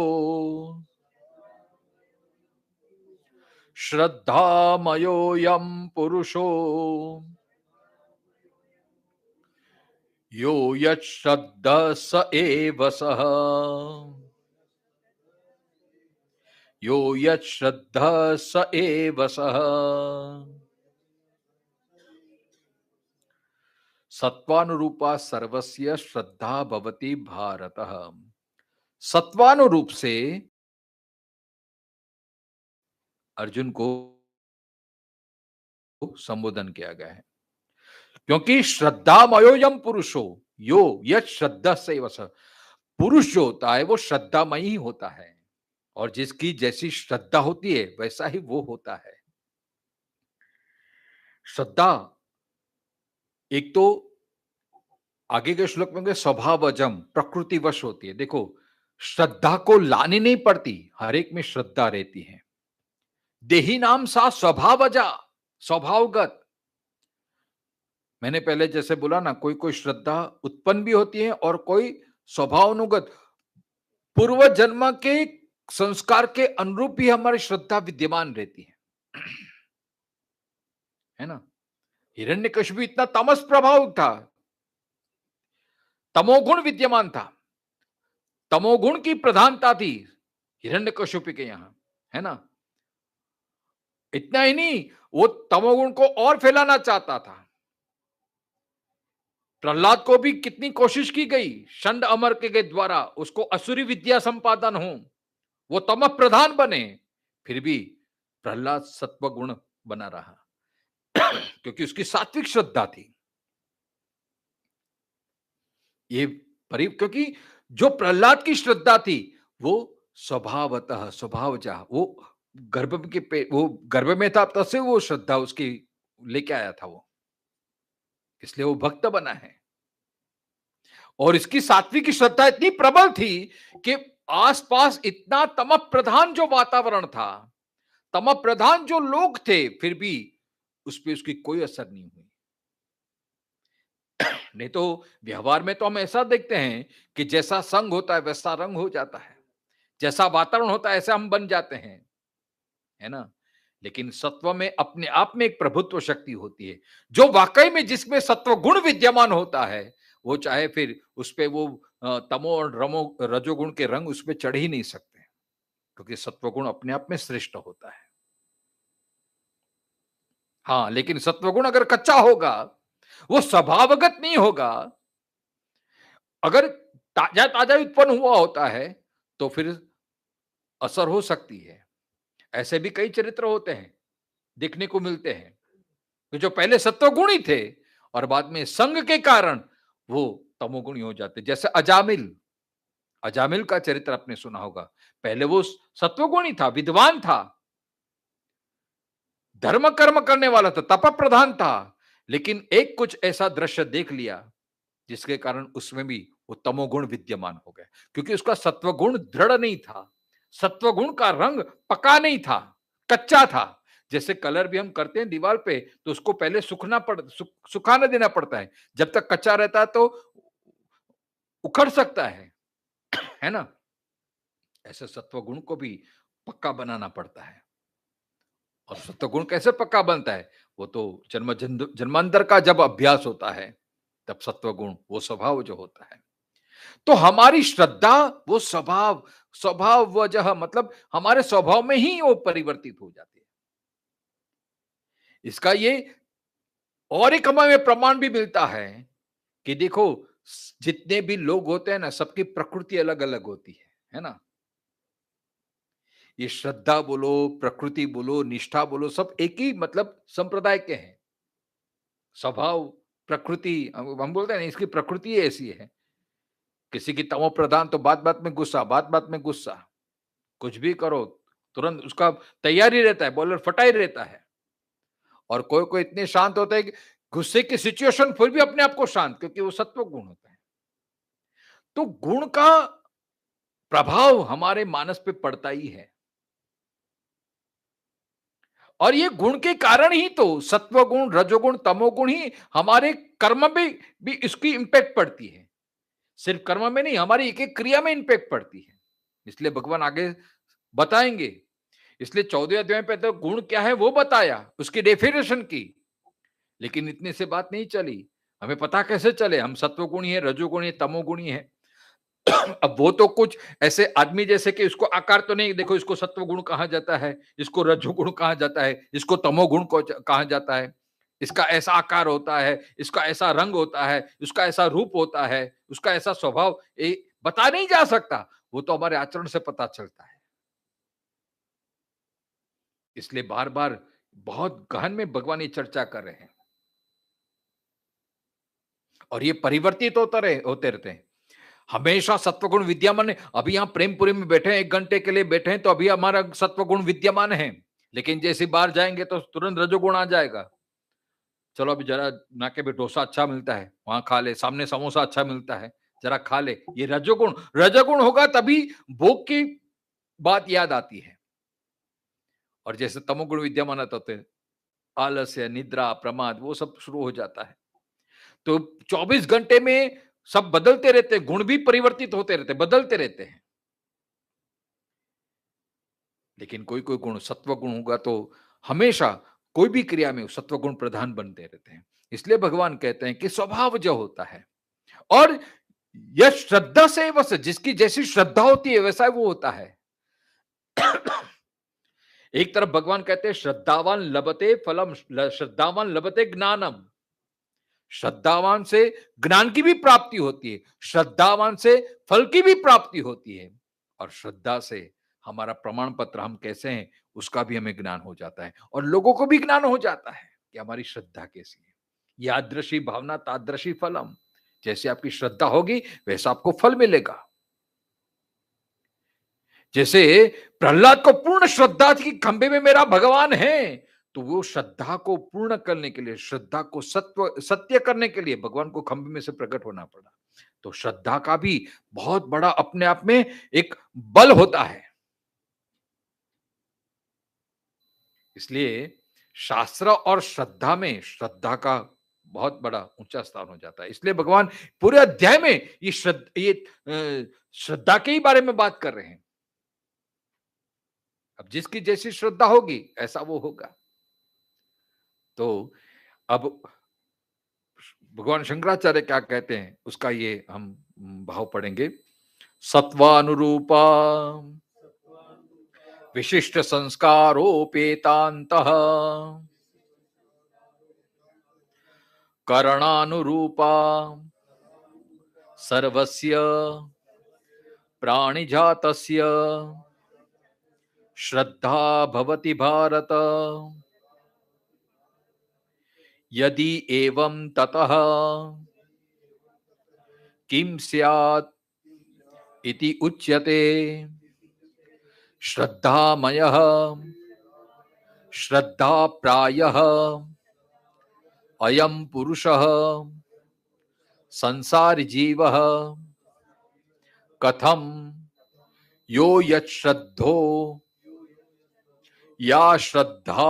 S1: श्रद्धामयोऽयं पुरुषो यो यच्छ्रद्धः स एव सः, यो यच्छ्रद्धः स एव सः। सत्वानुरूपा सर्वस्य श्रद्धा भवति भारतः। सत्वानुरूप से अर्जुन को संबोधन किया गया है, क्योंकि श्रद्धामयोऽयं पुरुषो यो यत् श्रद्धा से वस। पुरुष जो होता है वो श्रद्धामय ही होता है, और जिसकी जैसी श्रद्धा होती है वैसा ही वो होता है। श्रद्धा एक तो आगे के श्लोक में स्वभावजम, प्रकृतिवश होती है। देखो, श्रद्धा को लानी नहीं पड़ती, हर एक में श्रद्धा रहती है। देही नाम सा स्वभावजा, स्वभावगत। मैंने पहले जैसे बोला ना, कोई कोई श्रद्धा उत्पन्न भी होती है और कोई स्वभावानुगत, पूर्व जन्म के संस्कार के अनुरूप भी हमारी श्रद्धा विद्यमान रहती है ना। हिरण्यकशिपु इतना तमस प्रभाव था, तमोगुण विद्यमान था, तमोगुण की प्रधानता थी हिरण्यकशिपु के यहां, है ना। इतना ही नहीं, वो तमोगुण को और फैलाना चाहता था। प्रहलाद को भी कितनी कोशिश की गई षंड अमर के द्वारा, उसको असुरी विद्या संपादन हो, वो तम प्रधान बने, फिर भी प्रहलाद सत्वगुण बना रहा क्योंकि उसकी सात्विक श्रद्धा थी। ये क्योंकि जो प्रहलाद की श्रद्धा थी वो स्वभावतः, स्वभावजा, वो गर्भ में था तब से वो श्रद्धा उसकी लेके आया था वो, इसलिए वो भक्त बना है। और इसकी सात्विक श्रद्धा इतनी प्रबल थी कि आसपास इतना तम प्रधान जो वातावरण था, तम प्रधान जो लोग थे, फिर भी उस पर उसकी कोई असर नहीं हुई। नहीं तो व्यवहार में तो हम ऐसा देखते हैं कि जैसा संग होता है वैसा रंग हो जाता है, जैसा वातावरण होता है ऐसे हम बन जाते हैं, है ना। लेकिन सत्व में अपने आप में एक प्रभुत्व शक्ति होती है, जो वाकई में जिसमें सत्व गुण विद्यमान होता है, वो चाहे फिर उस पे वो तमो और रजोगुण के रंग उस पे चढ़ ही नहीं सकते, क्योंकि सत्वगुण अपने आप में श्रेष्ठ होता है। हाँ, लेकिन सत्वगुण अगर कच्चा होगा, वो स्वभावगत नहीं होगा, अगर ताजा ताजा उत्पन्न हुआ होता है तो फिर असर हो सकती है। ऐसे भी कई चरित्र होते हैं, देखने को मिलते हैं, कि जो पहले सत्वगुणी थे और बाद में संग के कारण वो तमोगुणी हो जाते। जैसे अजामिल, अजामिल का चरित्र आपने सुना होगा। पहले वो सत्वगुणी था, विद्वान था, धर्म कर्म करने वाला था, तप प्रधान था, लेकिन एक कुछ ऐसा दृश्य देख लिया जिसके कारण उसमें भी वो तमोगुण विद्यमान हो गए, क्योंकि उसका सत्वगुण दृढ़ नहीं था, सत्वगुण का रंग पका नहीं था, कच्चा था। जैसे कलर भी हम करते हैं दीवार पे तो उसको पहले सुखाने देना पड़ता है, जब तक कच्चा रहता है तो उखड़ सकता है ना। ऐसे सत्वगुण को भी पक्का बनाना पड़ता है। और सत्वगुण कैसे पक्का बनता है? वो तो जन्मांतर का जब अभ्यास होता है तब सत्वगुण वो स्वभाव जो होता है। तो हमारी श्रद्धा वो स्वभाव वजह मतलब हमारे स्वभाव में ही वो परिवर्तित हो जाती है। इसका ये और एक हमें प्रमाण भी मिलता है कि देखो, जितने भी लोग होते हैं ना, सबकी प्रकृति अलग अलग होती है ना। ये श्रद्धा बोलो, प्रकृति बोलो, निष्ठा बोलो, सब एक ही मतलब संप्रदाय के हैं। स्वभाव, प्रकृति, हम बोलते हैं ना, इसकी प्रकृति ऐसी है। किसी की तमो प्रधान तो बात बात में गुस्सा, बात बात में गुस्सा, कुछ भी करो तुरंत उसका तैयारी रहता है, बॉलर फटाई रहता है। और कोई कोई इतने शांत होते हैं कि गुस्से की सिचुएशन फिर भी अपने आप को शांत, क्योंकि वो सत्व गुण होता है। तो गुण का प्रभाव हमारे मानस पे पड़ता ही है, और ये गुण के कारण ही तो सत्वगुण, रजोगुण, तमोगुण ही हमारे कर्म में भी इसकी इंपैक्ट पड़ती है। सिर्फ कर्म में नहीं, हमारी एक एक क्रिया में इंपैक्ट पड़ती है। इसलिए भगवान आगे बताएंगे। इसलिए 14वें अध्याय पे तो गुण क्या है वो बताया, उसकी डेफिनेशन की। लेकिन इतने से बात नहीं चली, हमें पता कैसे चले हम सत्वगुणी है, रजोगुणी है, तमोगुणी है। अब वो तो कुछ ऐसे आदमी जैसे कि उसको आकार तो नहीं, देखो इसको सत्वगुण कहा जाता है, इसको रजोगुण कहा जाता है, इसको तमोगुण को कहा जाता है, इसका ऐसा आकार होता है, इसका ऐसा रंग होता है, उसका ऐसा रूप होता है, उसका ऐसा स्वभाव बता नहीं जा सकता। वो तो हमारे आचरण से पता चलता है। इसलिए बार बार बहुत गहन में भगवान ये चर्चा कर रहे हैं, और ये परिवर्तित होते रहते हैं। हमेशा सत्वगुण विद्यमान है। अभी यहां प्रेमपुरी में बैठे हैं, 1 घंटे के लिए बैठे हैं, तो अभी हमारा सत्वगुण विद्यमान है। लेकिन जैसे बाहर जाएंगे तो तुरंत रजोगुण आ जाएगा। चलो अभी जरा नाके पे डोसा अच्छा मिलता है, वहां खा ले, सामने समोसा अच्छा मिलता है, जरा खा ले। ये रजोगुण, रजोगुण होगा तभी भोग की बात याद आती है। और जैसे तमोगुण विद्यमान होते हैं, आलस्य, निद्रा, प्रमाद, वो सब शुरू हो जाता है। तो 24 घंटे में सब बदलते रहते हैं, गुण भी परिवर्तित होते रहते हैं, बदलते रहते हैं। लेकिन कोई कोई गुण सत्व गुण होगा तो हमेशा कोई भी क्रिया में सत्व गुण प्रधान बनते रहते हैं। इसलिए भगवान कहते हैं कि स्वभाव जो होता है, और यह श्रद्धा से बस, जिसकी जैसी श्रद्धा होती है वैसा वो होता है। एक तरफ भगवान कहते हैं श्रद्धावान लभते फलम, श्रद्धावान लभते ज्ञानम। श्रद्धावान से ज्ञान की भी प्राप्ति होती है, श्रद्धावान से फल की भी प्राप्ति होती है, और श्रद्धा से हमारा प्रमाण पत्र हम कैसे हैं उसका भी हमें ज्ञान हो जाता है, और लोगों को भी ज्ञान हो जाता है कि हमारी श्रद्धा कैसी है। यादृशी भावना तादृशी फलम, जैसे आपकी श्रद्धा होगी वैसा आपको फल मिलेगा। जैसे प्रहलाद को पूर्ण श्रद्धा थी कि खंबे में मेरा भगवान है, तो वो श्रद्धा को पूर्ण करने के लिए, श्रद्धा को सत्य करने के लिए भगवान को खंबे में से प्रकट होना पड़ा। तो श्रद्धा का भी बहुत बड़ा अपने आप में एक बल होता है। इसलिए शास्त्र और श्रद्धा में श्रद्धा का बहुत बड़ा ऊंचा स्थान हो जाता है। इसलिए भगवान पूरे अध्याय में ये श्रद्धा के ही बारे में बात कर रहे हैं। अब जिसकी जैसी श्रद्धा होगी ऐसा वो होगा। तो अब भगवान शंकराचार्य क्या कहते हैं उसका ये हम भाव पढ़ेंगे। सत्वानुरूपा विशिष्ट संस्कारोपेतांतः करणानुरूपा सर्वस्य प्राणिजातस्य श्रद्धा भवति भारत। यदि एवं ततः किं स्यात् इति उच्यते। श्रद्धामयः श्रद्धा प्रायः अयम पुरुषः संसारी जीवः कथम यो यच्छ्रद्धो या श्रद्धा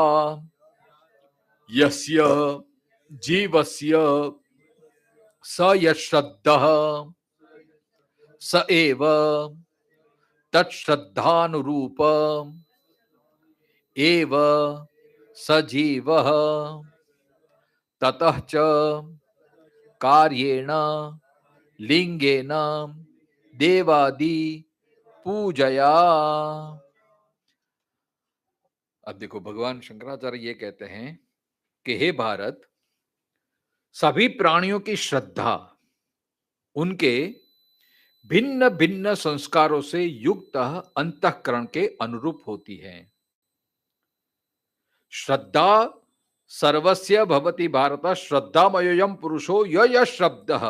S1: यस्य जीवस्य स यश्रद्धः स एव तत्श्रद्धानुरूप एव स जीवः ततः च कार्येण लिंगेन देवादि पूजया। अब देखो भगवान शंकराचार्य ये कहते हैं कि हे भारत, सभी प्राणियों की श्रद्धा उनके भिन्न भिन्न संस्कारों से युक्त अंतःकरण के अनुरूप होती है। श्रद्धा सर्वस्य भवति भारत श्रद्धामयोऽयं पुरुषो य शब्दः,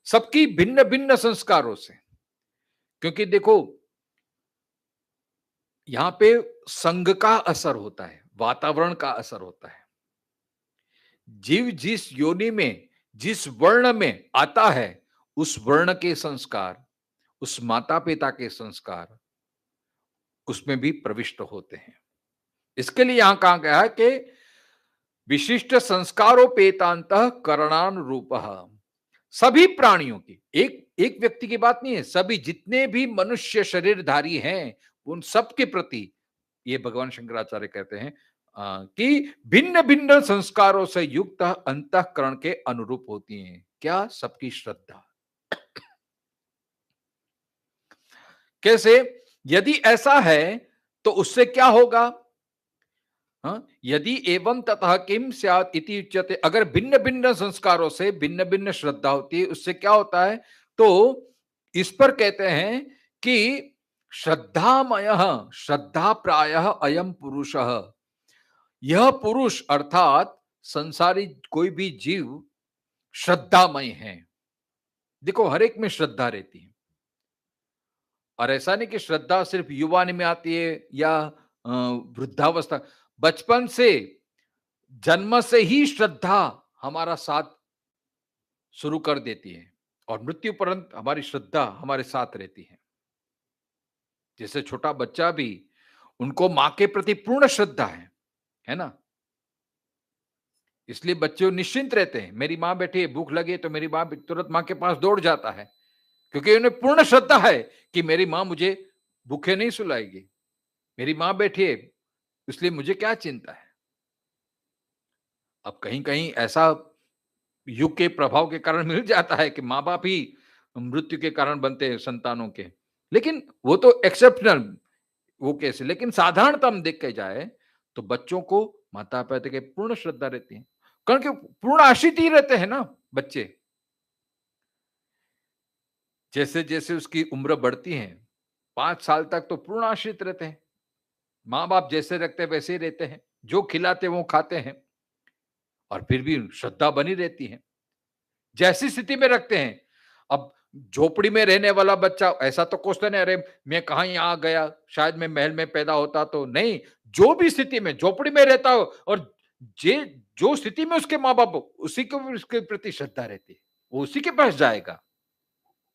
S1: सबकी भिन्न भिन्न संस्कारों से। क्योंकि देखो यहां पे संग का असर होता है, वातावरण का असर होता है। जीव जिस योनि में जिस वर्ण में आता है उस वर्ण के संस्कार, उस माता पिता के संस्कार उसमें भी प्रविष्ट होते हैं। इसके लिए यहां कहा गया है कि विशिष्ट संस्कारोपेतांत करणानुरूपः, सभी प्राणियों की, एक व्यक्ति की बात नहीं है, सभी जितने भी मनुष्य शरीरधारी हैं उन सब के प्रति ये भगवान शंकराचार्य कहते हैं कि भिन्न भिन्न संस्कारों से युक्त अंतःकरण के अनुरूप होती हैं। क्या? सबकी श्रद्धा। कैसे? यदि ऐसा है तो उससे क्या होगा? यदि एवं ततः किम स्यात् इति उच्यते, अगर भिन्न भिन्न संस्कारों से भिन्न भिन्न श्रद्धा होती है उससे क्या होता है? तो इस पर कहते हैं कि श्रद्धामयः श्रद्धा प्रायः अयम पुरुषः, यह पुरुष अर्थात संसारी कोई भी जीव श्रद्धामय है। देखो हर एक में श्रद्धा रहती है, और ऐसा नहीं कि श्रद्धा सिर्फ युवानी में आती है या वृद्धावस्था। बचपन से, जन्म से ही श्रद्धा हमारा साथ शुरू कर देती है और मृत्यु पर्यंत हमारी श्रद्धा हमारे साथ रहती है। जैसे छोटा बच्चा भी, उनको मां के प्रति पूर्ण श्रद्धा है ना। इसलिए बच्चे निश्चिंत रहते हैं, मेरी मां बैठी है, भूख लगी तो मेरी मां तुरंत मां के पास दौड़ जाता है, क्योंकि उन्हें पूर्ण श्रद्धा है कि मेरी मां मुझे भूखे नहीं सुलाएगी, मेरी मां बैठी है, इसलिए मुझे क्या चिंता है। अब कहीं कहीं ऐसा युग के प्रभाव के कारण मिल जाता है कि माँ बाप ही मृत्यु के कारण बनते हैं संतानों के, लेकिन वो तो एक्सेप्शनल वो केस है। लेकिन साधारणतः हम देख के जाए तो बच्चों को माता पिता के पूर्ण श्रद्धा रहती है, कारण कि पूर्ण आश्रित ही रहते हैं ना बच्चे। जैसे जैसे उसकी उम्र बढ़ती है, 5 साल तक तो पूर्ण आश्रित रहते हैं, माँ बाप जैसे रखते हैं वैसे ही रहते हैं, जो खिलाते वो खाते हैं, और फिर भी श्रद्धा बनी रहती है, जैसी स्थिति में रखते हैं। अब झोपड़ी में रहने वाला बच्चा ऐसा तो कोसते नहीं, अरे मैं कहां यहां गया, शायद मैं महल में पैदा होता तो नहीं। जो भी स्थिति में झोपड़ी में रहता हो और जे जो स्थिति में उसके माँ बाप उसी को उसके प्रति श्रद्धा रहती है, वो उसी के पास जाएगा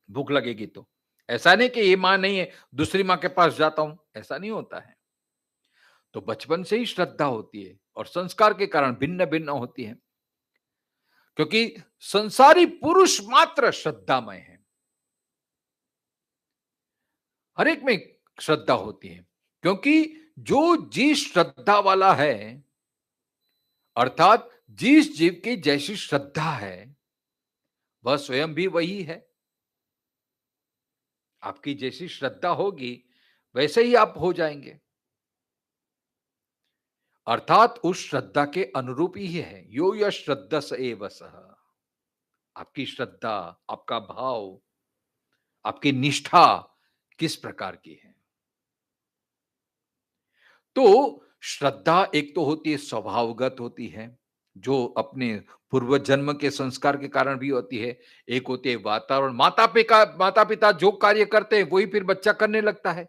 S1: भूख लगेगी तो। ऐसा नहीं कि ये माँ नहीं है दूसरी माँ के पास जाता हूं, ऐसा नहीं होता है। तो बचपन से ही श्रद्धा होती है और संस्कार के कारण भिन्न भिन्न होती है, क्योंकि संसारी पुरुष मात्र श्रद्धामय है, हर एक में श्रद्धा होती है। क्योंकि जो जिस श्रद्धा वाला है, अर्थात जिस जीव की जैसी श्रद्धा है वह स्वयं भी वही है। आपकी जैसी श्रद्धा होगी वैसे ही आप हो जाएंगे, अर्थात उस श्रद्धा के अनुरूप ही है। यो यश श्रद्धा स एव सः, आपकी श्रद्धा, आपका भाव, आपकी निष्ठा किस प्रकार की है। तो श्रद्धा एक तो होती है स्वभावगत होती है, जो अपने पूर्व जन्म के संस्कार के कारण भी होती है। एक होती है वातावरण, माता पिता जो कार्य करते हैं वही फिर बच्चा करने लगता है।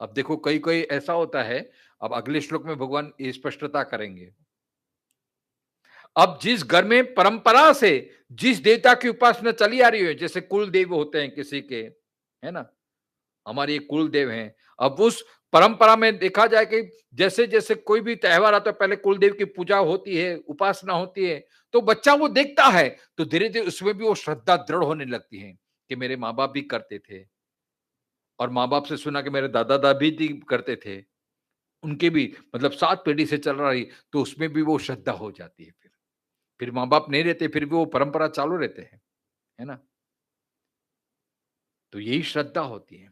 S1: अब देखो कई कई ऐसा होता है, अब अगले श्लोक में भगवान ये स्पष्टता करेंगे अब जिस घर में परंपरा से जिस देवता की उपासना चली आ रही है, जैसे कुल देव होते हैं किसी के, है ना, हमारे कुल देव हैं, अब उस परंपरा में देखा जाए कि जैसे जैसे कोई भी त्योहार आता है पहले कुल देव की पूजा होती है, उपासना होती है, तो बच्चा वो देखता है तो धीरे धीरे उसमें भी वो श्रद्धा दृढ़ होने लगती है कि मेरे माँ बाप भी करते थे, और माँ बाप से सुना कि मेरे दादा दादी भी करते थे, उनके भी मतलब 7 पीढ़ी से चल रही, तो उसमें भी वो श्रद्धा हो जाती है। फिर माँ बाप नहीं रहते, फिर भी वो परंपरा चालू रहते हैं, है ना। तो यही श्रद्धा होती है।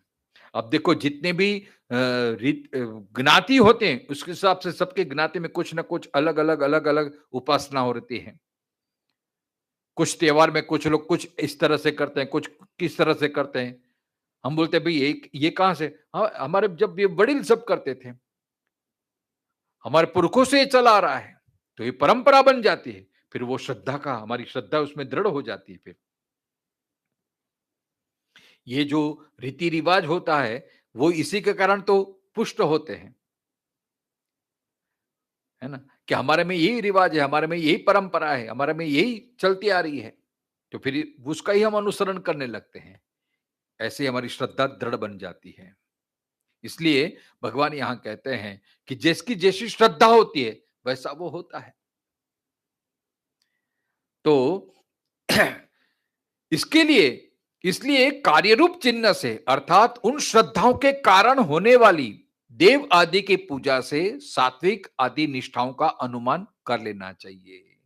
S1: अब देखो जितने भी ज्ञाति होते हैं उसके हिसाब से सबके ज्ञाति में कुछ ना कुछ अलग अलग उपासना हो रहती है। कुछ त्योहार में कुछ लोग कुछ इस तरह से करते हैं, कुछ किस तरह से करते हैं। हम बोलते हैं भाई ये कहां से, हाँ हमारे जब ये वडील सब करते थे, हमारे पुरखों से ये चला आ रहा है, तो ये परंपरा बन जाती है, फिर वो श्रद्धा का, हमारी श्रद्धा उसमें दृढ़ हो जाती है। फिर ये जो रीति रिवाज होता है वो इसी के कारण तो पुष्ट होते हैं, है ना, कि हमारे में यही रिवाज है, हमारे में यही परंपरा है, हमारे में यही चलती आ रही है, तो फिर उसका ही हम अनुसरण करने लगते हैं। ऐसे हमारी श्रद्धा दृढ़ बन जाती है। इसलिए भगवान यहां कहते हैं कि जिसकी जैसी श्रद्धा होती है वैसा वो होता है। तो इसके लिए इसलिए कार्यरूप चिन्ह से अर्थात उन श्रद्धाओं के कारण होने वाली देव आदि की पूजा से सात्विक आदि निष्ठाओं का अनुमान कर लेना चाहिए,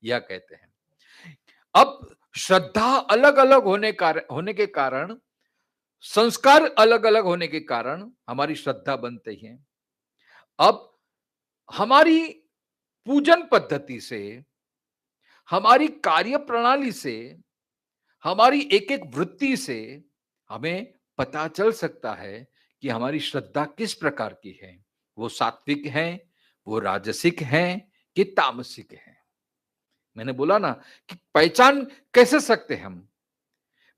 S1: यह कहते हैं। अब श्रद्धा अलग अलग होने के कारण, संस्कार अलग अलग होने के कारण हमारी श्रद्धा बनते हैं। अब हमारी पूजन पद्धति से, हमारी कार्य प्रणाली से, हमारी एक एक वृत्ति से हमें पता चल सकता है कि हमारी श्रद्धा किस प्रकार की है। वो सात्विक है, वो राजसिक है कि तामसिक है। मैंने बोला ना कि पहचान कैसे सकते हम।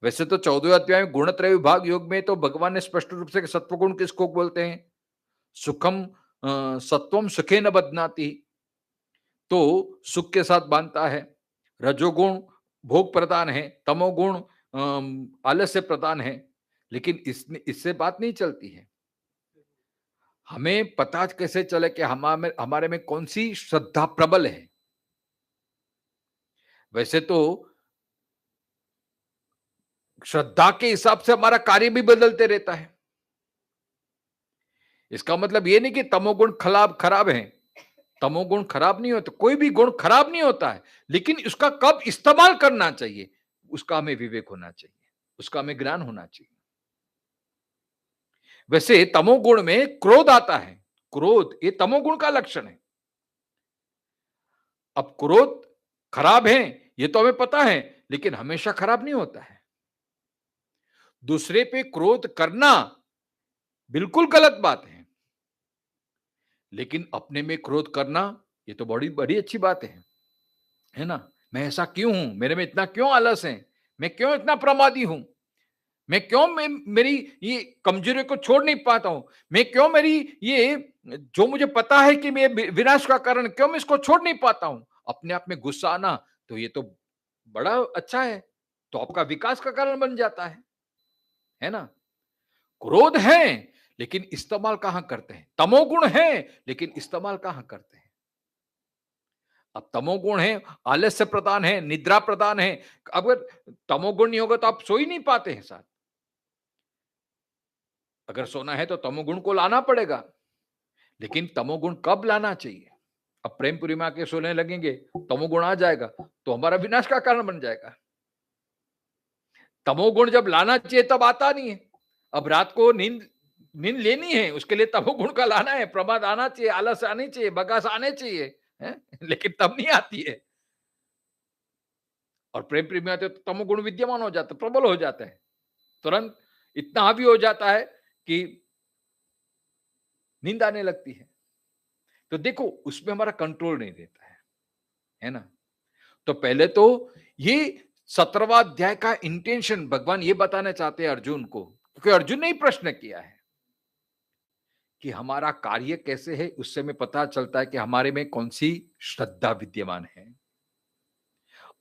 S1: वैसे तो 14वें अध्याय में गुणत्रय विभाग योग में तो भगवान ने स्पष्ट रूप से सत्वगुण किसको बोलते हैं, सुखम सत्वम सुखे न बदनाती, तो सुख के साथ बांधता है। रजोगुण भोग प्रदान है, तमोगुण आलस्य प्रदान है। लेकिन इससे बात नहीं चलती है। हमें पता कैसे चले कि हमारे में कौन सी श्रद्धा प्रबल है। वैसे तो श्रद्धा के हिसाब से हमारा कार्य भी बदलते रहता है। इसका मतलब ये नहीं कि तमोगुण खराब है। तमोगुण खराब नहीं होता, कोई भी गुण खराब नहीं होता है, लेकिन उसका कब इस्तेमाल करना चाहिए उसका हमें विवेक होना चाहिए, उसका हमें ज्ञान होना चाहिए। वैसे तमोगुण में क्रोध आता है, क्रोध ये तमोगुण का लक्षण है। अब क्रोध खराब है ये तो हमें पता है, लेकिन हमेशा खराब नहीं होता है। दूसरे पे क्रोध करना बिल्कुल गलत बात लेकिन अपने में क्रोध करना ये तो बड़ी बड़ी अच्छी बात है ना। मैं ऐसा क्यों हूं, मेरे में इतना क्यों आलस है, मैं क्यों इतना प्रमादी हूं, मैं क्यों मेरी ये कमजोरी को छोड़ नहीं पाता हूं, मैं क्यों मेरी ये जो मुझे पता है कि मैं विनाश का कारण, क्यों मैं इसको छोड़ नहीं पाता हूं। अपने आप में गुस्सा आना तो ये तो बड़ा अच्छा है, तो आपका विकास का कारण बन जाता है ना। क्रोध है लेकिन इस्तेमाल कहां करते हैं, तमोगुण है लेकिन इस्तेमाल कहां करते हैं। अब तमोगुण है, आलस्य प्रदान है, निद्रा प्रदान है। अगर तमोगुण नहीं होगा तो आप सो ही नहीं पाते हैं साथ। अगर सोना है तो तमोगुण को लाना पड़ेगा, लेकिन तमोगुण कब लाना चाहिए। अब प्रेमपुरी में आके सोने लगेंगे, तमोगुण आ जाएगा तो हमारा विनाश का कारण बन जाएगा। तमोगुण जब लाना चाहिए तब आता नहीं है। अब रात को नींद नींद लेनी है, उसके लिए तमोगुण का लाना है, प्रमाद आना चाहिए, आलस आनी चाहिए, बगास आने चाहिए, है? लेकिन तब नहीं आती है। और प्रेम प्रेम में आते तो तमोगुण विद्यमान हो जाता है, प्रबल हो जाता है, तुरंत इतना हावी हो जाता है कि नींद आने लगती है। तो देखो उसमें हमारा कंट्रोल नहीं रहता है ना। तो पहले तो ये 17वां अध्याय का इंटेंशन भगवान ये बताना चाहते हैं अर्जुन को, क्योंकि अर्जुन ने ही प्रश्न किया है कि हमारा कार्य कैसे है, उससे हमें पता चलता है कि हमारे में कौन सी श्रद्धा विद्यमान है।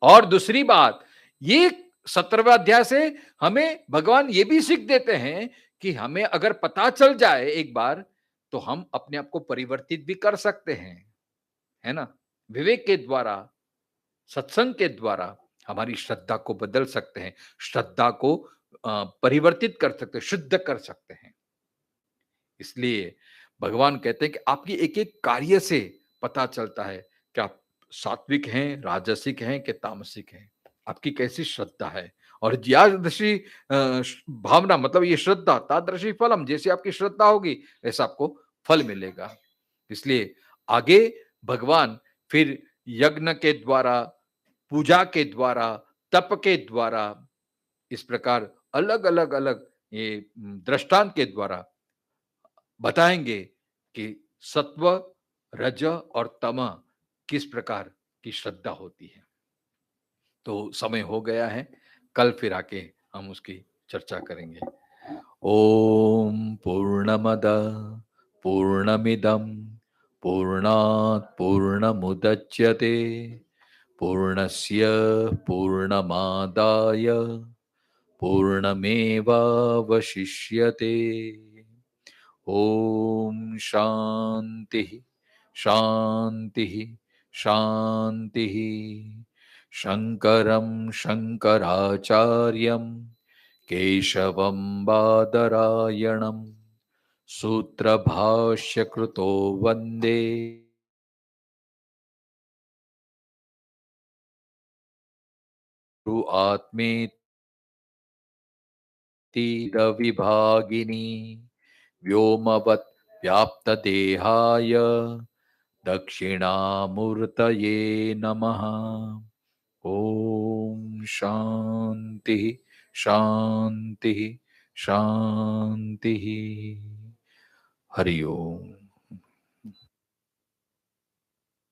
S1: और दूसरी बात, ये 17वें अध्याय से हमें भगवान ये भी सीख देते हैं कि हमें अगर पता चल जाए एक बार, तो हम अपने आप को परिवर्तित भी कर सकते हैं, है ना? विवेक के द्वारा, सत्संग के द्वारा हमारी श्रद्धा को बदल सकते हैं, श्रद्धा को परिवर्तित कर सकते हैं, शुद्ध कर सकते हैं। इसलिए भगवान कहते हैं कि आपकी एक-एक कार्य से पता चलता है कि आप सात्विक हैं, राजसिक हैं कि तामसिक हैं। आपकी कैसी श्रद्धा है, और यादृशी भावना मतलब ये श्रद्धा, तादृशी फलम, जैसी आपकी श्रद्धा होगी वैसा आपको फल मिलेगा। इसलिए आगे भगवान फिर यज्ञ के द्वारा, पूजा के द्वारा, तप के द्वारा, इस प्रकार अलग-अलग ये दृष्टांत के द्वारा बताएंगे कि सत्व, रज और तम किस प्रकार की श्रद्धा होती है। तो समय हो गया है, कल फिर आके हम उसकी चर्चा करेंगे। ओम पूर्णमद पूर्णमिदम पूर्णात पूर्णमुदच्यते पूर्णस्य पूर्णमादाय पूर्णमेवावशिष्यते। ओम शांति शांति शांति। शंकरं शंकराचार्यं केशवं बादरायणं सूत्रभाष्यकृतो वन्दे आत्मेतिदविभागिनी व्योमवत् व्याप्तदेहाय दक्षिणामूर्तये नमः। ओम शांति शांति शांति। हरि ओम।